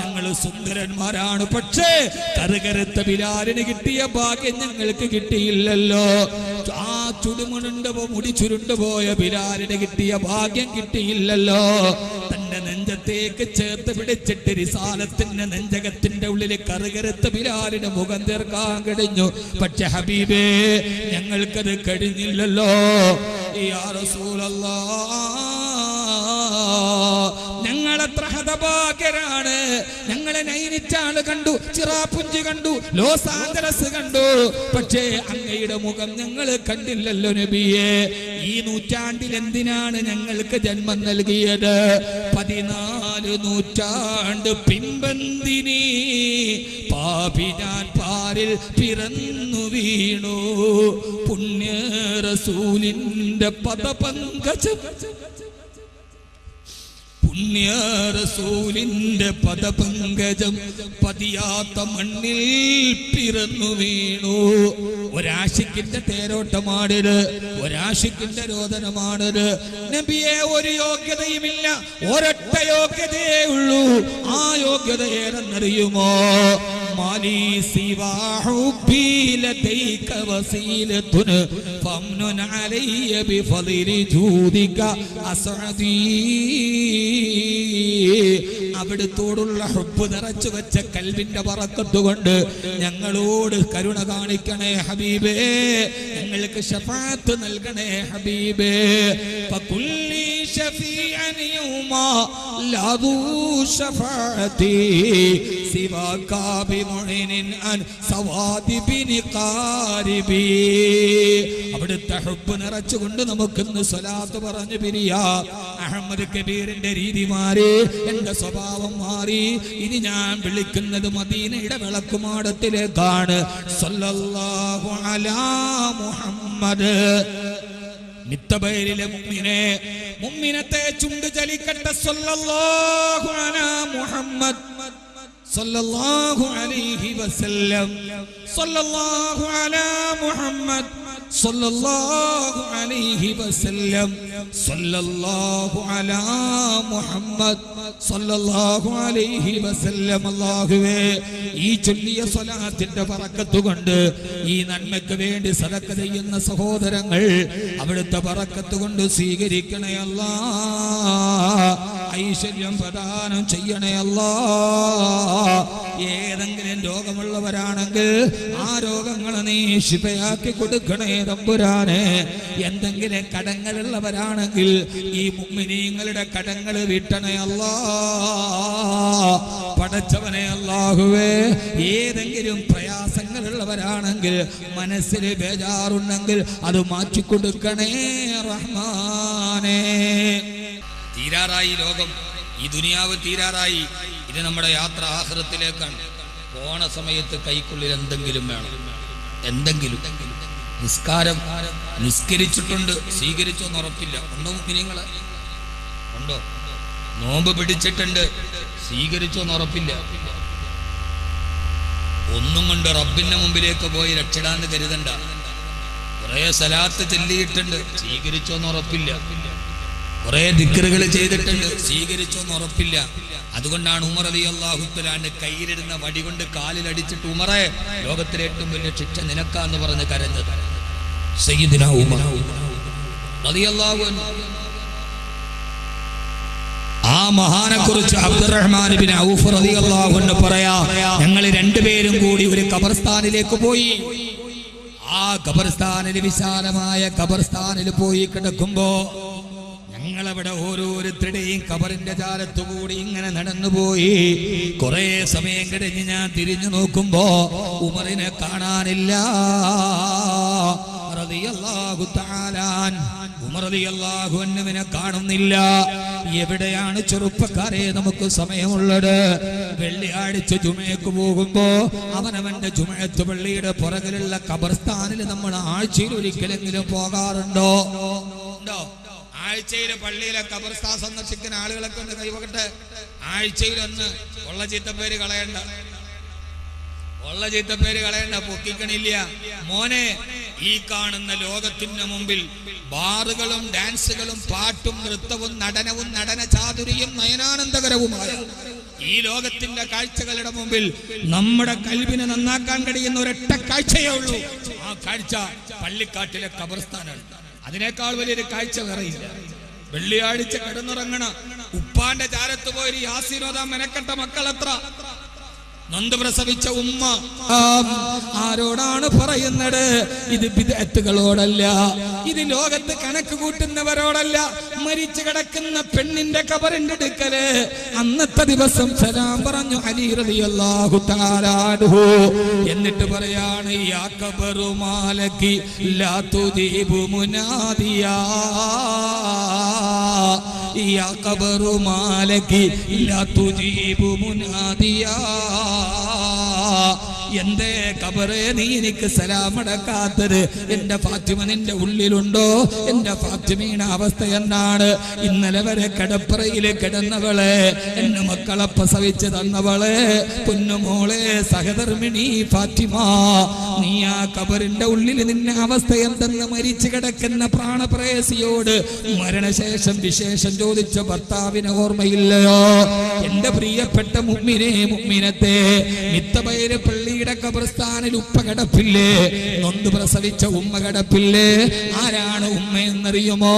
S1: ഞങ്ങൾ സുന്ദരന്മാരാണ്. പക്ഷേ കറുകരുത്ത ബിലാലിന് കിട്ടിയ ഭാഗ്യം ഞങ്ങൾക്ക് കിട്ടിയില്ലല്ലോ. ആ ചുടുമുണ്ടോ മുടി ചുരുണ്ടുപോയ ബിലാലിന് കിട്ടിയ ഭാഗ്യം കിട്ടിയില്ലല്ലോ. തന്റെ നെഞ്ചത്തേക്ക് ചേർത്ത് പിടിച്ചിട്ട് റിസാലത്തിന്റെ നെഞ്ചകത്തിന്റെ ഉള്ളിൽ കറുകരുത്ത ബിലാലിന് മുഖം തീർക്കാൻ കഴിഞ്ഞു. പക്ഷെ ഹബീബേ, ഞങ്ങൾക്കത് കഴിഞ്ഞില്ലല്ലോ. യാ റസൂലല്ലാഹ്, ഞങ്ങളെത്ര ഹതഭാഗ്യരാണ്. ഞങ്ങളെ നൈനിറ്റാൾ കണ്ടു, ചിറാപുഞ്ചി കണ്ടു, ലോസ് ആഞ്ചലസ് കണ്ടു, പക്ഷേ അങ്ങയുടെ മുഖം ഞങ്ങൾ കണ്ടില്ലല്ലോ നബിയെ. ഈ നൂറ്റാണ്ടിൽ എന്തിനാണ് ഞങ്ങൾക്ക് ജന്മം നൽകിയത്? 14 നൂറ്റാണ്ട് പിൻപന്തിനി പാപി ഞാൻ പാരിൽ പിറന്നു വീണു. പുണ്യ റസൂലിന്റെ പദപങ്കജം, പുണ്യ റസൂലിന്റെ പദപങ്കജം പതിയാത്ത മണ്ണിൽ പിറന്നു വീണു. ഒരാശിക്കിന്റെ തേരോട്ടമാണിത്, ഒരാശിക്കിന്റെ രോദനമാണിത്. നബിയെ, ഒരു യോഗ്യതയുമില്ല, ഒരൊറ്റ യോഗ്യതയേ ഉള്ളൂ. ആ യോഗ്യത ഏതെന്നറിയുമോ? മാലി സിവാഹു ബിലദൈക വസീലത്തുൻ ഫംനുൻ അലയ്യ ബിഫളിരി ജൂദിക അസ്അദീ. അവിടുത്തോടുള്ള ഹുബ്ബ് നിറച്ചു വെച്ച കൽബിന്റെ ബറക്കത്ത് കൊണ്ട് ഞങ്ങളോട് കരുണ കാണിക്കണേ ഹബീബേ, ഞങ്ങൾക്ക് ശഫാഅത്ത് നൽകണേ ഹബീബേ. ഫകുല്ലി شفيعا يوما لا ذو شفاعتي سواك بمعن عن سواد بن قاربي. അവിടുത്തെ ഹുബ്ബ് നിറച്ചുകൊണ്ട് നമുക്കിന്ന് സ്വലാത്ത് പറഞ്ഞു പിരിയാം. അഹമ്മദ് കബീറിന്റെ രീതി മാറി, എന്റെ സ്വഭാവം മാറി. ഇനി ഞാൻ വിളിക്കുന്നത് മദീനയുടെ വിളക്കുമാടത്തിലേക്കാണ്. സല്ലല്ലാഹു അലാ മുഹമ്മദ്. മിത്തബൈരിലെ മുഅ്മിനത്തെ ചുണ്ട് ചലിക്കട്ടെ. സല്ലല്ലാഹു അലാ മുഹമ്മദ് സല്ലല്ലാഹു അലൈഹി വസല്ലം. സല്ലല്ലാഹു അലാ മുഹമ്മദ് സല്ലല്ലാഹു അലൈഹി വസല്ലം. സല്ലല്ലാഹു അലാ മുഹമ്മദ് സല്ലല്ലാഹു അലൈഹി വസല്ലം. അല്ലാഹുവേ, ഈ ചൊല്ലിയ സ്വലാത്തിന്റെ ബറക്കത്ത് കൊണ്ട് ഈ നന്മയ്ക്ക് വേണ്ടി സദഖ ചെയ്യുന്ന സഹോദരങ്ങൾ അവിടുത്തെ ബറക്കത്ത് കൊണ്ട് സ്വീകരിക്കണേ അല്ലാഹ്. ഐശ്വര്യം പ്രദാനം ചെയ്യണേ അല്ലാഹ്. ഏതെങ്കിലും രോഗമുള്ളവരാണെങ്കിൽ ആ രോഗങ്ങളെ നീ ശിഫയാക്കി കൊടുക്കണേ തമ്പുരാനെ. എന്തെങ്കിലും കടങ്ങളുള്ളവരാണെങ്കിൽ ഈ മുഅ്മിനീങ്ങളുടെ കടങ്ങൾ വീട്ടണേ അല്ലാഹ്. പടച്ചവനെ അല്ലാഹുവേ, ഏതെങ്കിലും പ്രയാസങ്ങളുള്ളവരാണെങ്കിൽ, മനസ്സിൽ ബേജാറുണ്ടെങ്കിൽ അത് മാറ്റിക്കൊടുക്കണേ റഹ്മാനേ. തീരാറായി ലോകം, ഈ ദുനിയാവ് തീരാറായി. ഇത് നമ്മുടെ യാത്ര ആഖിറത്തിലേക്കാണ്. പോണ സമയത്ത് കൈക്കുള്ളിൽ എന്തെങ്കിലും വേണം, എന്തെങ്കിലും. നിസ്കാരം നിസ്കരിച്ചിട്ടുണ്ട്, സ്വീകരിച്ചോന്ന് ഉറപ്പില്ല. ഉണ്ടോ മുഅ്മിനീങ്ങളെ? ഉണ്ടോ? നോമ്പ് പിടിച്ചിട്ടുണ്ട്, സ്വീകരിച്ചോന്ന് ഉറപ്പില്ല. ഒന്നും കൊണ്ട് റബ്ബിന്റെ മുമ്പിലേക്ക് പോയി രക്ഷിടാന്ന് കരുതണ്ട. കുറെ സലാത്ത് ചൊല്ലിയിട്ടുണ്ട്, സ്വീകരിച്ചോന്ന് ഉറപ്പില്ല. കുറെ ദിക്റുകൾ ചെയ്തിട്ടുണ്ട്, സ്വീകരിച്ചോന്ന് ഉറപ്പില്ല. അതുകൊണ്ടാണ് ഉമർ റളിയല്ലാഹു തആല കയ്യിലിരുന്ന വടി കൊണ്ട് കാലിലടിച്ചിട്ട്, ഉമറേ, ലോകത്തിലെ ഏറ്റവും വലിയ ശിക്ഷ നിനക്കാന്ന് പറഞ്ഞ് കരഞ്ഞത്. സയ്യിദുനാ ഉമർ റളിയല്ലാഹു അൻഹു. ആ മഹാനെ കുറിച്ച് അബ്ദുറഹ്മാൻ ഇബ്നു ഔഫ് റളിയല്ലാഹു അൻഹു പറയാ, ഞങ്ങൾ രണ്ടുപേരും കൂടി ഒരു ഖബർസ്ഥാനിലേക്ക് പോയി. ആ ഖബർസ്ഥാനിൽ, വിശാലമായ ഖബർസ്ഥാനിൽ പോയി കിടക്കുമ്പോ ഞങ്ങളവിടെ ഓരോരുത്തരുടെയും ഖബറിന്റെ ചാരത്തുകൂടി ഇങ്ങനെ നടന്നുപോയി. കുറെ സമയം കഴിഞ്ഞ് ഞാൻ തിരിഞ്ഞു നോക്കുമ്പോ ഉമറിനെ കാണാനില്ല. റളിയല്ലാഹു തആല ഉമർ റളിയല്ലാഹു അൻഹുവിനെ കാണുന്നില്ല. എവിടെയാണ് ചെറുപ്പക്കാരെ നമുക്ക് സമയമുള്ളത്? വെള്ളിയാഴ്ച ജുമയ്ക്ക് പോകുമ്പോ അവനവന്റെ ജുമഅത്ത് പള്ളിയുടെ പുറകിലുള്ള ഖബർസ്ഥാനിൽ നമ്മൾ ആഴ്ചയിൽ ഒരിക്കലെങ്കിലും പോകാറുണ്ടോ? ഉണ്ടോ? ആഴ്ചയിലെ പള്ളിയിലെ ഖബർസ്ഥാൻ സന്ദർശിക്കുന്ന ആളുകളൊക്കെ ഒന്ന് കൈവകട്ടെ. ആഴ്ചയിലൊന്ന്. ഉള്ള ചീത്തപ്പേര് കളയണ്ട, ഉള്ള ചീത്തപ്പേര് കളയണ്ട, പൊക്കിക്കണില്ല മോനെ. ഈ കാണുന്ന ലോകത്തിന്റെ മുമ്പിൽ ബാറുകളും ഡാൻസുകളും പാട്ടും നൃത്തവും നടനവും നടന ചാതുരിയും നയനാനന്ദകരവുമായ ഈ ലോകത്തിന്റെ കാഴ്ചകളുടെ മുമ്പിൽ നമ്മുടെ കൽബിനെ നന്നാക്കാൻ കഴിയുന്ന ഒരൊറ്റ കാഴ്ചയേ ഉള്ളൂ. ആ കാഴ്ച പള്ളിക്കാട്ടിലെ ഖബർസ്ഥാനാണ്. അതിനേക്കാൾ വലിയൊരു കാഴ്ച വേറെയില്ല. വെള്ളിയാഴ്ച കിടന്നുറങ്ങണ ഉപ്പാന്റെ ചാരത്ത് പോയി യാസീനോദാൻ മെനക്കെട്ട മക്കൾ എത്ര? നൊന്ത് പ്രസവിച്ച ഉമ്മ. ആരോടാണ് പറയുന്നത്? ഇത് ബിദ്അത്തുകളോടല്ല, ഇത് ലോകത്ത് കണക്ക് കൂട്ടുന്നവരോടല്ല. മരിച്ചു കിടക്കുന്ന പെണ്ണിന്റെ ഖബറിന്റെ അടുക്കല് അന്നത്തെ ദിവസം സലാം പറഞ്ഞു അലി റളിയല്ലാഹു തആല അൻഹു. എന്നിട്ട് പറയാണ്, യാ ഖബറു മാലകി ലാ തുദീബു മുനാദിയാ, യാ ഖബറു മാലകി ലാ തുദീബു മുനാദിയാ. എന്തേ ഖബറേ നീ എനിക്ക് സലാമടക്കാത്തത്? എന്റെ ഫാത്തിമ നിന്റെ ഉള്ളിലുണ്ടോ? എന്റെ ഫാത്തിമയുടെ അവസ്ഥ എന്താണ്? ഇന്നലെ വരെ കിടപ്പറയിൽ കിടന്നവളെ, എന്നെ മക്കളെ പ്രസവിച്ച് തന്നവളെ, പൊന്നുമോളെ, സഹധർമ്മിണി ഫാത്തിമ, നീ ആ ഖബറിന്റെ ഉള്ളിൽ നിന്നെ അവസ്ഥ എന്തെന്ന് മരിച്ചു കിടക്കുന്ന പ്രാണപ്രേയസിയോട് മരണശേഷം വിശേഷം ചോദിച്ച ഭർത്താവിന് ഓർമ്മയില്ലയോ? എന്റെ പ്രിയപ്പെട്ട മുഅ്മിനേ, മുഅ്മിനത്തെ, മിത്തബൈര പള്ളിയുടെ പള്ളിയുടെ ഖബർസ്ഥാനിൽ ഉപ്പ കിടപ്പില്ലേ? നൊന്ത് പ്രസവിച്ച ഉമ്മ കിടപ്പില്ലേ? ആരാണ് ഉമ്മയെന്നറിയുമോ?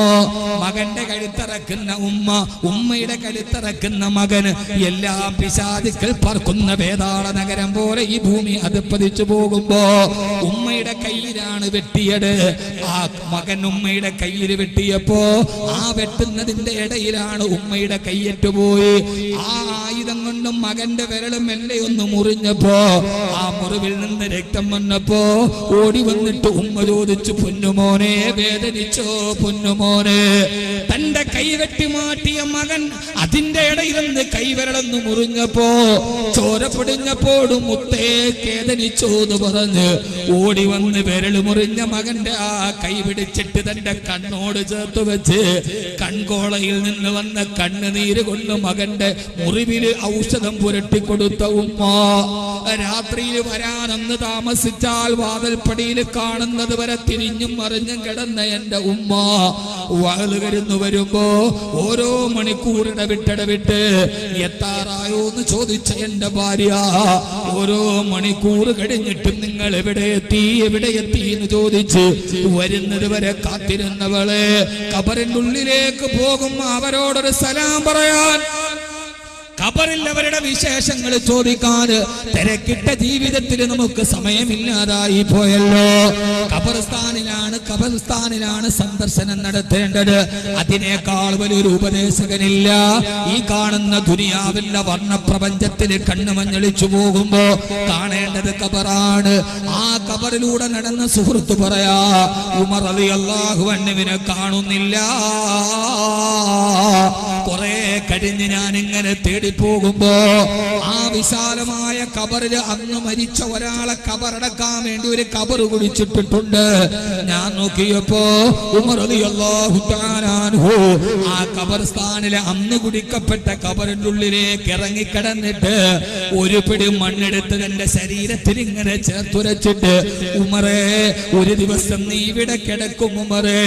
S1: മകന്റെ കഴുത്തിറക്കുന്ന ഉമ്മ, ഉമ്മയുടെ കഴുത്തിറക്കുന്ന മകന്. എല്ലാം പിശാചുക്കൾ പറക്കുന്ന വേതാള നഗരം പോലെ ഈ ഭൂമി അധപ്പതിച്ചു പോകുമ്പോ ഉമ്മയുടെ കയ്യിലാണ് വെട്ടിയത്. ആ മകൻ ഉമ്മയുടെ കയ്യിൽ വെട്ടിയപ്പോ ആ വെട്ടുന്നതിന്റെ ഇടയിലാണ് ഉമ്മയുടെ കൈയ്യറ്റുപോയി. ആ ആയുധം കൊണ്ടും മകന്റെ വിരലും മെല്ലെ ഒന്ന് മുറിഞ്ഞപ്പോ ആ മുറിവിൽ നിന്ന് രക്തം വന്നപ്പോ ഓടി വന്നിട്ട് ഉമ്മ ചോദിച്ചു, പൊന്നുമോനെ വേദനിച്ചോ പൊന്നുമോനെ? തന്റെ കൈ വെട്ടി മാറ്റിയ മകൻ അതിന്റെ ഇടയിൽ നിന്ന് കൈവിരലൊന്ന് മുറിഞ്ഞപ്പോ ചോര പൊടിഞ്ഞപ്പോഴും മുത്തേ വേദനിച്ചോ എന്ന് പറഞ്ഞ് ഓടി വന്ന് വിരല് മുറിഞ്ഞ മകന്റെ ആ കൈ പിടിച്ചിട്ട് തന്റെ കണ്ണോട് ചേർത്ത് വെച്ച് കൺകോളയിൽ നിന്ന് വന്ന കണ്ണുനീര് കൊണ്ട് മകന്റെ മുറിവില് ഔഷധം പുരട്ടിക്കൊടുത്ത ഉമ്മ. രാത്രിയിൽ വരാനെന്ന് താമസിച്ചാൽ വാതിൽപ്പടിയിൽ കാണുന്നത് വരെ തിരിഞ്ഞും മറിഞ്ഞും കിടന്ന എന്റെ ഉമ്മ വാതിൽ കരുന്നു വരുമ്പോ ഓരോ മണിക്കൂറിടെ വിട്ടിടവിട്ട് എത്താറായോ എന്ന് ചോദിച്ച എന്റെ ഭാര്യ ഓരോ മണിക്കൂർ കഴിഞ്ഞിട്ടും നിങ്ങൾ എവിടെ എത്തി എന്ന് ചോദിച്ച് വരുന്നത് വരെ കാത്തിരുന്നവളെ ഖബറിന്റെ ഉള്ളിലേക്ക് പോകുമ്പോ അവരോടൊരു സലാം പറയാൻ, ഖബറിൽ അവരുടെ വിശേഷങ്ങൾ ചോദിക്കാൻ തിരക്കിട്ട ജീവിതത്തിൽ നമുക്ക് സമയമില്ലാതായി പോയല്ലോ. ഖബർസ്ഥാനിലാണ് സന്ദർശനം നടത്തേണ്ടത്. അതിനേക്കാൾ വലിയൊരു ഉപദേശകനില്ല. ഈ കാണുന്ന ദുനിയാവിന്റെ വർണ്ണപ്രപഞ്ചത്തിൽ കണ്ണുമഞ്ഞളിച്ചു പോകുമ്പോ കാണേണ്ടത് ഖബറാണ്. ആ ഖബറിലൂടെ നടന്ന സുഹൃത്ത് പറയാ, ഉമർ റളിയല്ലാഹു അൻഹുവിനെ കാണുന്നില്ല. കുറെ കഴിഞ്ഞ് ഞാൻ ഇങ്ങനെ പോകുമ്പോ ആ വിശാലമായ ഖബറില് അന്ന് മരിച്ച ഒരാളെ ഖബറടക്കാൻ വേണ്ടി ഒരു ഖബർ കുഴിച്ചിട്ടിട്ടുണ്ട്. ഞാൻ നോക്കിയപ്പോ ഉമർ റളിയല്ലാഹു തആല അൻഹു ആ ഖബർസ്ഥാനിലെ അന്ന് കുടിക്കപ്പെട്ട ഖബറിന്റെ ഉള്ളിലേക്ക് ഇറങ്ങിക്കിടന്നിട്ട് ഒരു പിടി മണ്ണെടുത്ത് തന്റെ ശരീരത്തിൽ ഇങ്ങനെ ചേർത്തുരച്ചിട്ട്, ഉമറേ ഒരു ദിവസം നീ ഇവിടെ കിടക്കും ഉമറേ,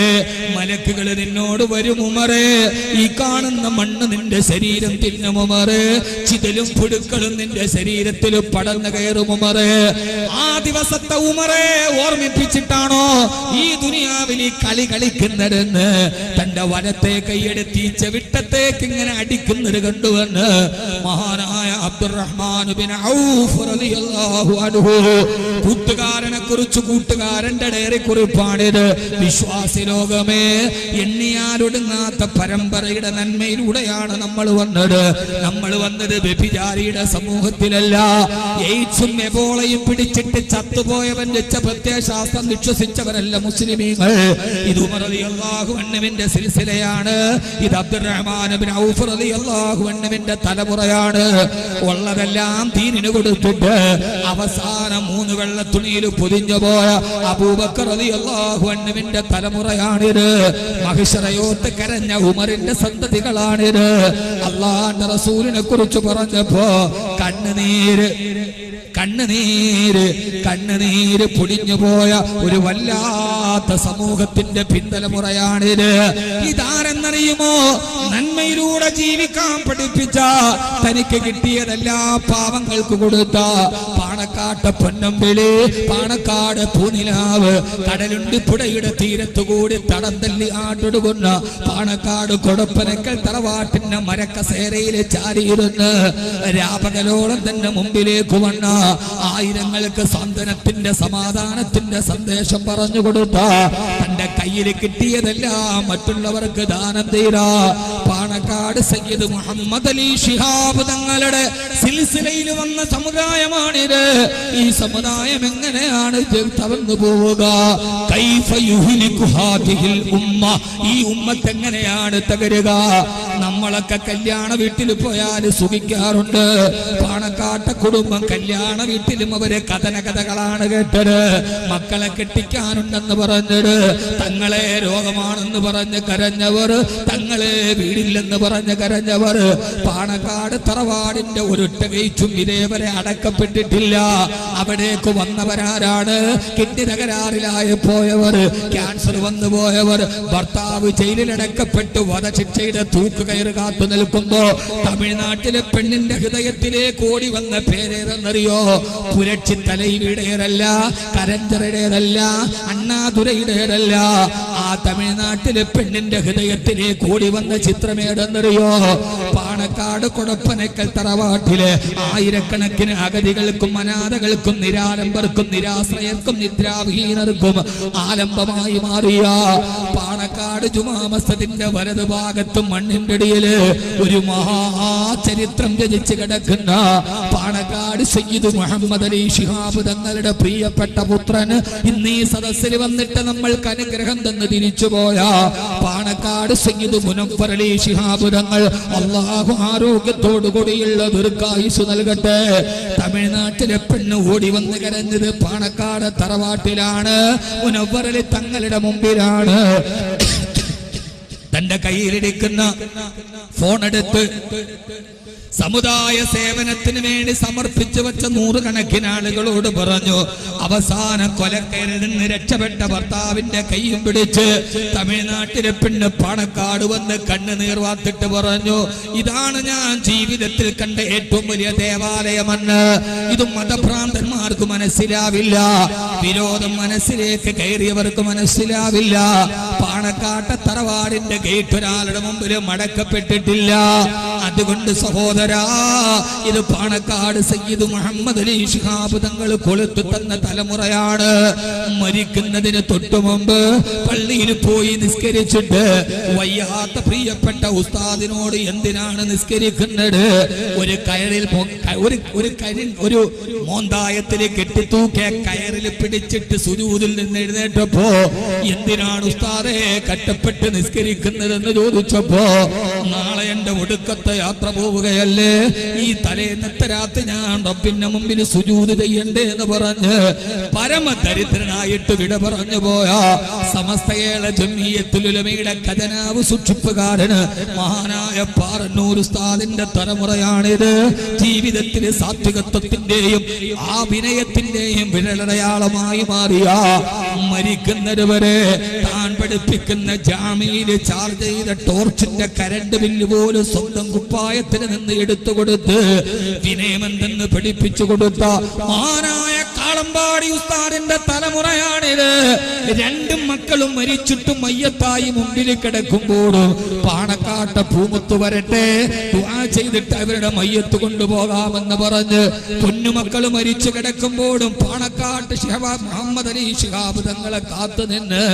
S1: മലക്കുകൾ നിന്നോട് വരും ഉമറേ, ഈ കാണുന്ന മണ്ണ് നിന്റെ ശരീരം തിന്നും ഉമറേ, ചിതലും പുഴുക്കളും നിന്റെ ശരീരത്തിൽ പടർന്നു കയറും ഉമറേ. ആ ദിവസത്തെ ഉമറേ ഓർമ്മിപ്പിച്ചിട്ടാണോ ഈ ദുനിയാവിൽ ഈ കളി കളിക്കുന്നതെന്ന് തന്റെ വലത്തെ കൈയെടുത്തി ചെവിട്ടത്തേക്ക് ഇങ്ങനെ അടിക്കുന്നത് കണ്ടുവന്ന് മഹാനായ അബ്ദുറഹ്മാൻ ബിൻ ഔഫ് റളിയല്ലാഹു അൻഹു കൂട്ടുകാരനെ കുറിച്ച് കൂട്ടുകാരന്റെ ഡയറി കുറിപ്പാണിത്. വിശ്വാസി ലോകമേ, എണ്ണിയാലൊടുങ്ങാത്ത പരമ്പരയുടെ നന്മയിലൂടെയാണ് നമ്മൾ വന്നത്. നമ്മൾ വന്നത് വ്യഭിചാരിയുടെ സമൂഹത്തിലല്ല. എയ്ഡ്സും എബോളയും പിടിച്ചിട്ട് ചത്തുപോയവൻ വെച്ച പ്രത്യയശാസ്ത്രം വിശ്വസിച്ചവരല്ല മുസ്ലിമീങ്ങൾ. ഇത് ഉമർ റളിയല്ലാഹു അൻഹുവിന്റെ സിൽസിലയാണ്. ഇത് അബ്ദുറഹ്മാൻ ബിൻ ഔഫ് റളിയല്ലാഹു അൻഹുവിന്റെ തലമുറയാണ്. ഉള്ളതെല്ലാം ദീനിന് കൊടുത്തിട്ട് അവസാനം 3 വെള്ളത്തുണിയിൽ പൊതിഞ്ഞു പോയ അബൂബക്കർ റളിയല്ലാഹു അൻഹുവിന്റെ തലമുറയാണിത്. മഹ്ശറയോത്ത് കരഞ്ഞ ഉമറിന്റെ സന്തതികളാണിത്. അല്ലാഹുവിന്റെ റസൂലിനെ കുറിച്ച് പറഞ്ഞപ്പോ കണ്ണുനീര് പൊടിഞ്ഞു പോയ ഒരു വല്ലാത്ത സമൂഹത്തിന്റെ പിന്തലമുറയാണിത്. ഇതാരെന്നറിയുമോ? നന്മയിലൂടെ ജീവിക്കാൻ പഠിപ്പിച്ച, തനിക്ക് കിട്ടിയതെല്ലാ പാവങ്ങൾക്ക് കൊടുത്ത പാണക്കാട്ടെ പൊന്നമ്പിളി, പാണക്കാട് പൂനിലാവ്, കടലുണ്ടി പുഴയുടെ തീരത്തുകൂടി തടം തല്ലി ആട്ടൊടുകുന്ന പാണക്കാട് കൊടപ്പനക്കൽ തറവാട്ടിന്റെ മരക്കസേരയിലെ ചാരിയിരുന്ന് രാപകലോളം തന്നെ മുമ്പിലേക്ക് വന്ന ആയിരങ്ങൾക്ക് സാന്ത്വനത്തിന്റെ സമാധാനത്തിന്റെ സന്ദേശം പറഞ്ഞു കൊടുത്ത, തന്റെ കയ്യിൽ കിട്ടിയതെല്ലാം മറ്റുള്ളവർക്ക് ദാനം തീരാ പാണക്കാട് സയ്യിദ് മുഹമ്മദ് അലി ശിഹാബ് തങ്ങളുടെ സിൽസിലയിൽ വന്ന സമുദായമാണിത്. ഈ സമുദായം എങ്ങനെയാണ് തകർന്നു പോവുക? കൈഫ യുഹ്ലികു ഹാദിഹിൽ ഉമ്മ, ഈ ഉമ്മത്ത് എങ്ങനെയാണ് തകരുക? നമ്മളൊക്കെ കല്യാണ വീട്ടിൽ പോയാൽ സുഖിക്കാറുണ്ട്. പാണക്കാട്ടെ കുടുംബം കല്യാണ വീട്ടിലും അവര് കഥകളാണ് കേട്ടത്. മക്കളെ കെട്ടിക്കാനുണ്ടെന്ന് പറഞ്ഞത്, തങ്ങളെ രോഗമാണെന്ന് പറഞ്ഞ് കരഞ്ഞവർ, തങ്ങളെ വീടില്ലെന്ന് പറഞ്ഞ് കരഞ്ഞവർ. പാണക്കാട് തറവാടിന്റെ ഒരൊറ്റ ഗേറ്റും ഇതേവരെ അടക്കപ്പെട്ടിട്ടില്ല. അവിടേക്ക് വന്നവരാരാണ്? കിഡ്നി തകരാറിലായി പോയവർ, ക്യാൻസർ വന്നു പോയവർ, ഭർത്താവ് ജയിലിലടക്കപ്പെട്ടു വധശിക്ഷയുടെ തൂക്കുക തൂക്കുകയറ് കാത്തു നിൽക്കുമ്പോ തമിഴ്നാട്ടിലെ പെണ്ണിന്റെ ഹൃദയത്തിലേക്ക് ഓടി വന്ന പേരേതെന്നറിയോ? പുരക്ഷി തലൈവിയുടേതല്ല, കരഞ്ചറുടേതല്ല, അണ്ണാദുരയുടേതല്ല. ആ തമിഴ്നാട്ടിലെ പെണ്ണിന്റെ ഹൃദയത്തിലേക്ക് ഓടി വന്ന ചിത്രമേതെന്നറിയോ? പാണക്കാട് കൊടപ്പനക്കൽ തറവാട്ടിലെ ആയിരക്കണക്കിന് അഗതികൾക്കും അനാഥകൾക്കും നിരാലംബർക്കും നിരാശ്രയർക്കും നിദ്രാവിഹീനർക്കും ആലംബമായി മാറിയ പാണക്കാട് ജുമാ മസ്ജിദിന്റെ വലതു ഭാഗത്തും മണ്ണിന്റെ ഇടയില് ഒരു മഹാചരിത്രം രചിച്ച് കിടക്കുന്ന പാണക്കാട് സയ്യിദ് മുഹമ്മദ് അലി ശിഹാബ് തങ്ങളുടെ പ്രിയപ്പെട്ട പുത്രൻ ഇന്ന് ഈ സദസ്സിൽ വന്നിട്ട് നമ്മൾക്ക് അനുഗ്രഹം തന്ന് തിരിച്ചുപോയ പാണക്കാട് സയ്യിദ് മുനവ്വർ അലി ശിഹാബ് തങ്ങൾ അല്ലാഹു ആരോഗ്യത്തോടു കൂടിയുള്ള ദീർഘായുസ്സ് നൽകട്ടെ. തമിഴ്നാട്ടിലെ പെണ്ണ് ഓടി വന്ന് കരഞ്ഞത് പാണക്കാട് തറവാട്ടിലാണ്. മുനവ്വർ അലി തങ്ങളുടെ മുമ്പിലാണ്. തന്റെ കയ്യിലിരിക്കുന്ന ഫോണെടുത്ത് സമുദായ സേവനത്തിന് വേണ്ടി സമർപ്പിച്ചു വെച്ച നൂറുകണക്കിന് ആളുകളോട് പറഞ്ഞു. അവസാന കൊലക്കയറിൽ നിന്ന് രക്ഷപ്പെട്ട ഭർത്താവിന്റെ കൈയും പിടിച്ച് തമിഴ്നാട്ടിലെ പെണ്ണ് പാണക്കാട് വന്ന് കണ്ണുനീർ വാർത്തിട്ട് പറഞ്ഞു, ഇതാണ് ഞാൻ ജീവിതത്തിൽ കണ്ട ഏറ്റവും വലിയ ദേവാലയമെന്ന്. ഇത് മതഭ്രാന്തന്മാർക്ക് മനസ്സിലാവില്ല, വിരോധം മനസ്സിലേക്ക് കയറിയവർക്ക് മനസ്സിലാവില്ല. പാണക്കാട്ടെ തറവാടിന്റെ ഗേറ്റ് ഒരാളുടെ മുമ്പിൽ മടക്കപ്പെട്ടിട്ടില്ല. അതുകൊണ്ട് സഹോദര, ഇത് പാണക്കാട് സയ്യിദ് മുഹമ്മദ് അലി ശിഹാബ് തങ്ങൾ കൊളുത്തു തന്ന തലമുറയാണ്. മരിക്കുന്നതിന് തൊട്ടു മുമ്പ് പള്ളിയിൽ പോയി നിസ്കരിച്ചിട്ട് വയ്യാത്ത പ്രിയപ്പെട്ട ഉസ്താദിനോട് എന്തിനാണ് നിസ്കരിക്കുന്നത്? ഒരു കയറിൽ ഒരു മോന്തായത്തിൽ കെട്ടിത്തൂക്കിയ കയറിൽ പിടിച്ചിട്ട് സുജൂദിൽ നിന്ന് എഴുന്നേറ്റപ്പോ എന്തിനാണ് ഉസ്താദെ കട്ടപ്പെട്ട് നിസ്കരിക്കുന്നതെന്ന് ചോദിച്ചപ്പോ, നാളെ എന്റെ ഒടുക്കത്തെ യാത്ര പോവുകയല്ലേ, ഈ തലേന്നത്തെ രാത്രി ഞാൻ റബ്ബിന്റെ മുമ്പിൽ സുജൂദ് ചെയ്യണ്ടേ എന്ന് പറഞ്ഞ് പരമദരിദ്രനായിട്ട് വിട പറഞ്ഞു പോയ സമസ്തയേള ജംഇയ്യത്തുൽ ഉലമയുടെ ഖജനാവ് സൂക്ഷിപ്പുകാരന് മഹാനായ പാറന്നൂർ ഉസ്താദിന്റെ തലമുറയാണിത്. ജീവിതത്തിലെ സാത്വികത്വത്തിന്റെയും ആ വിനയത്തിന്റെയും വിരലടയാളമായി മാറിയ മരിക്കുന്നത് വരെ താൻ പഠിപ്പിക്കുന്ന ജാമിയിൽ ചാർജ് ചെയ്ത ടോർച്ചിന്റെ കരണ്ട് ബില്ല് പോലും സ്വന്തം കുപ്പായത്തിന് നിന്ന് എടുത്തുകൊടുത്ത് വിനയമെന്തെന്ന് പഠിപ്പിച്ചു കൊടുത്ത മഹാനായ കാളമ്പാടി ഉസ്താദിന്റെ തലമുറയാണിത്. രണ്ടും മക്കളും മരിച്ചിട്ടും മയ്യത്തായി മുമ്പിൽ കിടക്കുമ്പോഴും പാണക്കാട്ട പൂമുത്ത് വരട്ടെ, ദുആ ചെയ്തിട്ട് അവരുടെ മയ്യത്ത് കൊണ്ടുപോകാമെന്ന് പറഞ്ഞ് പൊന്നുമക്കൾ മരിച്ചു കിടക്കുമ്പോഴും പാണക്കാട്ട് ശിഹാബ് മുഹമ്മദ് അലി ശിഹാബ് തങ്ങളെ കാത്തു നിന്ന്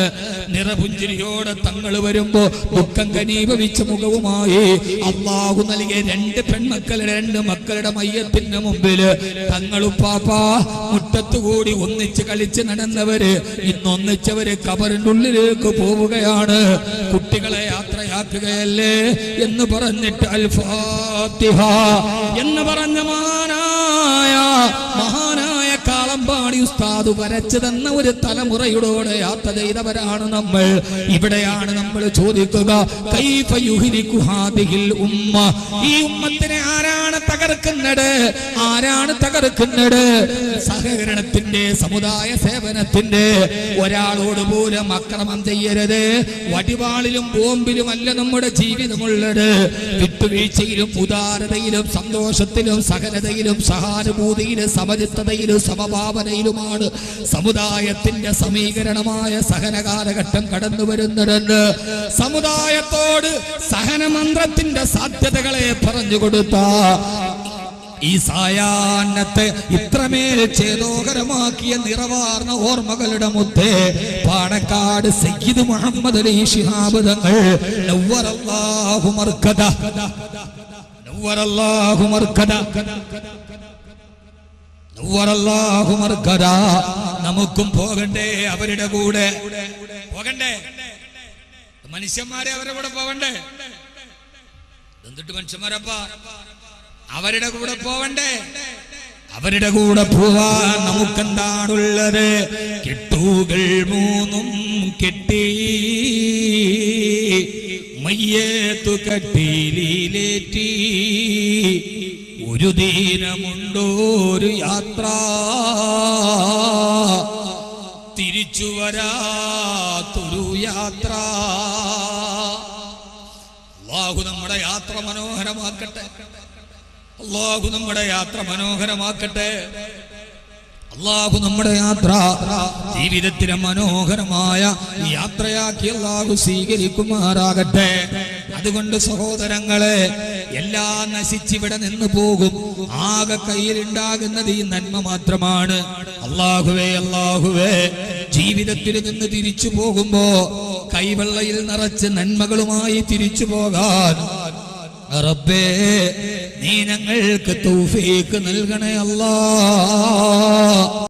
S1: നിറപുഞ്ചിരിയോടെ തങ്ങൾ വരുമ്പോ ദുഃഖം കനീഭവിച്ച മുഖവുമായി അള്ളാഹു നൽകിയ രണ്ട് പെൺമക്കളുടെ രണ്ട് മക്കളുടെ മയ്യത്തിന് മുമ്പില് തങ്ങളുപ്പാപ്പ മുറ്റത്തുകൂടി ഒന്നിച്ച് കളിച്ച് നടന്നവര് ഇന്നൊന്നിച്ചവര് കബറിനുള്ളിലേക്ക് പോവുകയാണ്. കുട്ടികളെ യാത്രയാക്കുകയല്ലേ എന്ന് പറഞ്ഞിട്ട് അൽ ഫാത്തിഹ എന്ന് പറഞ്ഞ മഹാനായ കാളമ്പാടി ഉസ്താദ് വരച്ചു തന്ന ഒരു തലമുറയോടെ യാത്ര ചെയ്തവരാണ് നമ്മൾ. ഇവിടെയാണ് നമ്മൾ ചോദിക്കുക, കൈഫ യുഹ്ലികു ഹാദിഹിൽ ഉമ്മ, ഈ ഉമ്മത്തിനെ ആരാണ് തകർക്കുന്നത്? ആരാണ് തകർക്കുന്നത്? സഹകരണത്തിന്റെ, സമുദായ സേവനത്തിന്റെ. ഒരാളോട് പോലും അക്രമം ചെയ്യരുത്. വടിവാളിലും ബോംബിലും അല്ല നമ്മുടെ ജീവിതമുള്ളത്. വിട്ടുവീഴ്ചയിലും ഉദാരതയിലും സന്തോഷത്തിലും സഹനതയിലും സഹാനുഭൂതിയിലും സമചിത്തതയിലും സമഭാവനയിലുമാണ് സമുദായത്തിന്റെ സമീകരണമായ സഹന കാലഘട്ടം കടന്നു വരുന്നതെന്ന് സമുദായത്തോട് സഹനമന്ത്രത്തിന്റെ സാധ്യതകളെ പറഞ്ഞു കൊടുത്ത ഈ സായാഹ്നത്തെ ഇത്രമേൽ ചേതോകരമാക്കിയ നിറവാർന്ന ഓർമ്മകളുടെ മുത്തേ പാണക്കാട് സയ്യിദ് മുഹമ്മദ് അലി ശിഹാബ് തങ്ങൾ നവ്വറല്ലാഹു മർകദ, നവ്വറല്ലാഹു മർകദ, നവ്വറല്ലാഹു മർകദ. നമുക്കും പോകണ്ടേ അവരുടെ കൂടെ? പോകണ്ടേ? മനുഷ്യന്മാരെ അവരുടെ കൂടെ പോകണ്ടേ? എന്നിട്ട് മനുഷ്യന്മാരപ്പാ അവരുടെ കൂടെ പോവണ്ടേ? അവരുടെ കൂടെ പോവാൻ നമുക്കെന്താണുള്ളത്? കെട്ടുകൾ മൂന്നും കെട്ടി മയ്യത്തു കട്ടിലേറ്റി ഒരു ദിനമുണ്ടോരു യാത്ര, തിരിച്ചു വരാത്തൊരു യാത്ര. അല്ലാഹു നമ്മുടെ യാത്ര മനോഹരമാക്കട്ടെ. അല്ലാഹു നമ്മുടെ യാത്ര മനോഹരമാക്കട്ടെ. അല്ലാഹു നമ്മുടെ യാത്ര ജീവിതത്തിലെ മനോഹരമായ യാത്രയാക്കി അല്ലാഹു സ്വീകരിക്കുമാറാകട്ടെ. അതുകൊണ്ട് സഹോദരങ്ങളെ, എല്ലാം നശിച്ചിവിടെ നിന്ന് പോകും. ആകെ കയ്യിലുണ്ടാകുന്നത് ഈ നന്മ മാത്രമാണ്. അല്ലാഹുവേ, അല്ലാഹുവേ, ജീവിതത്തിൽ നിന്ന് തിരിച്ചു പോകുമ്പോ കൈവെള്ളയിൽ നിറച്ച് നന്മകളുമായി തിരിച്ചു പോകാൻ റബ്ബേ നീ ഞങ്ങൾക്ക് തൗഫീഖ് നൽകണേ അല്ലാഹ്.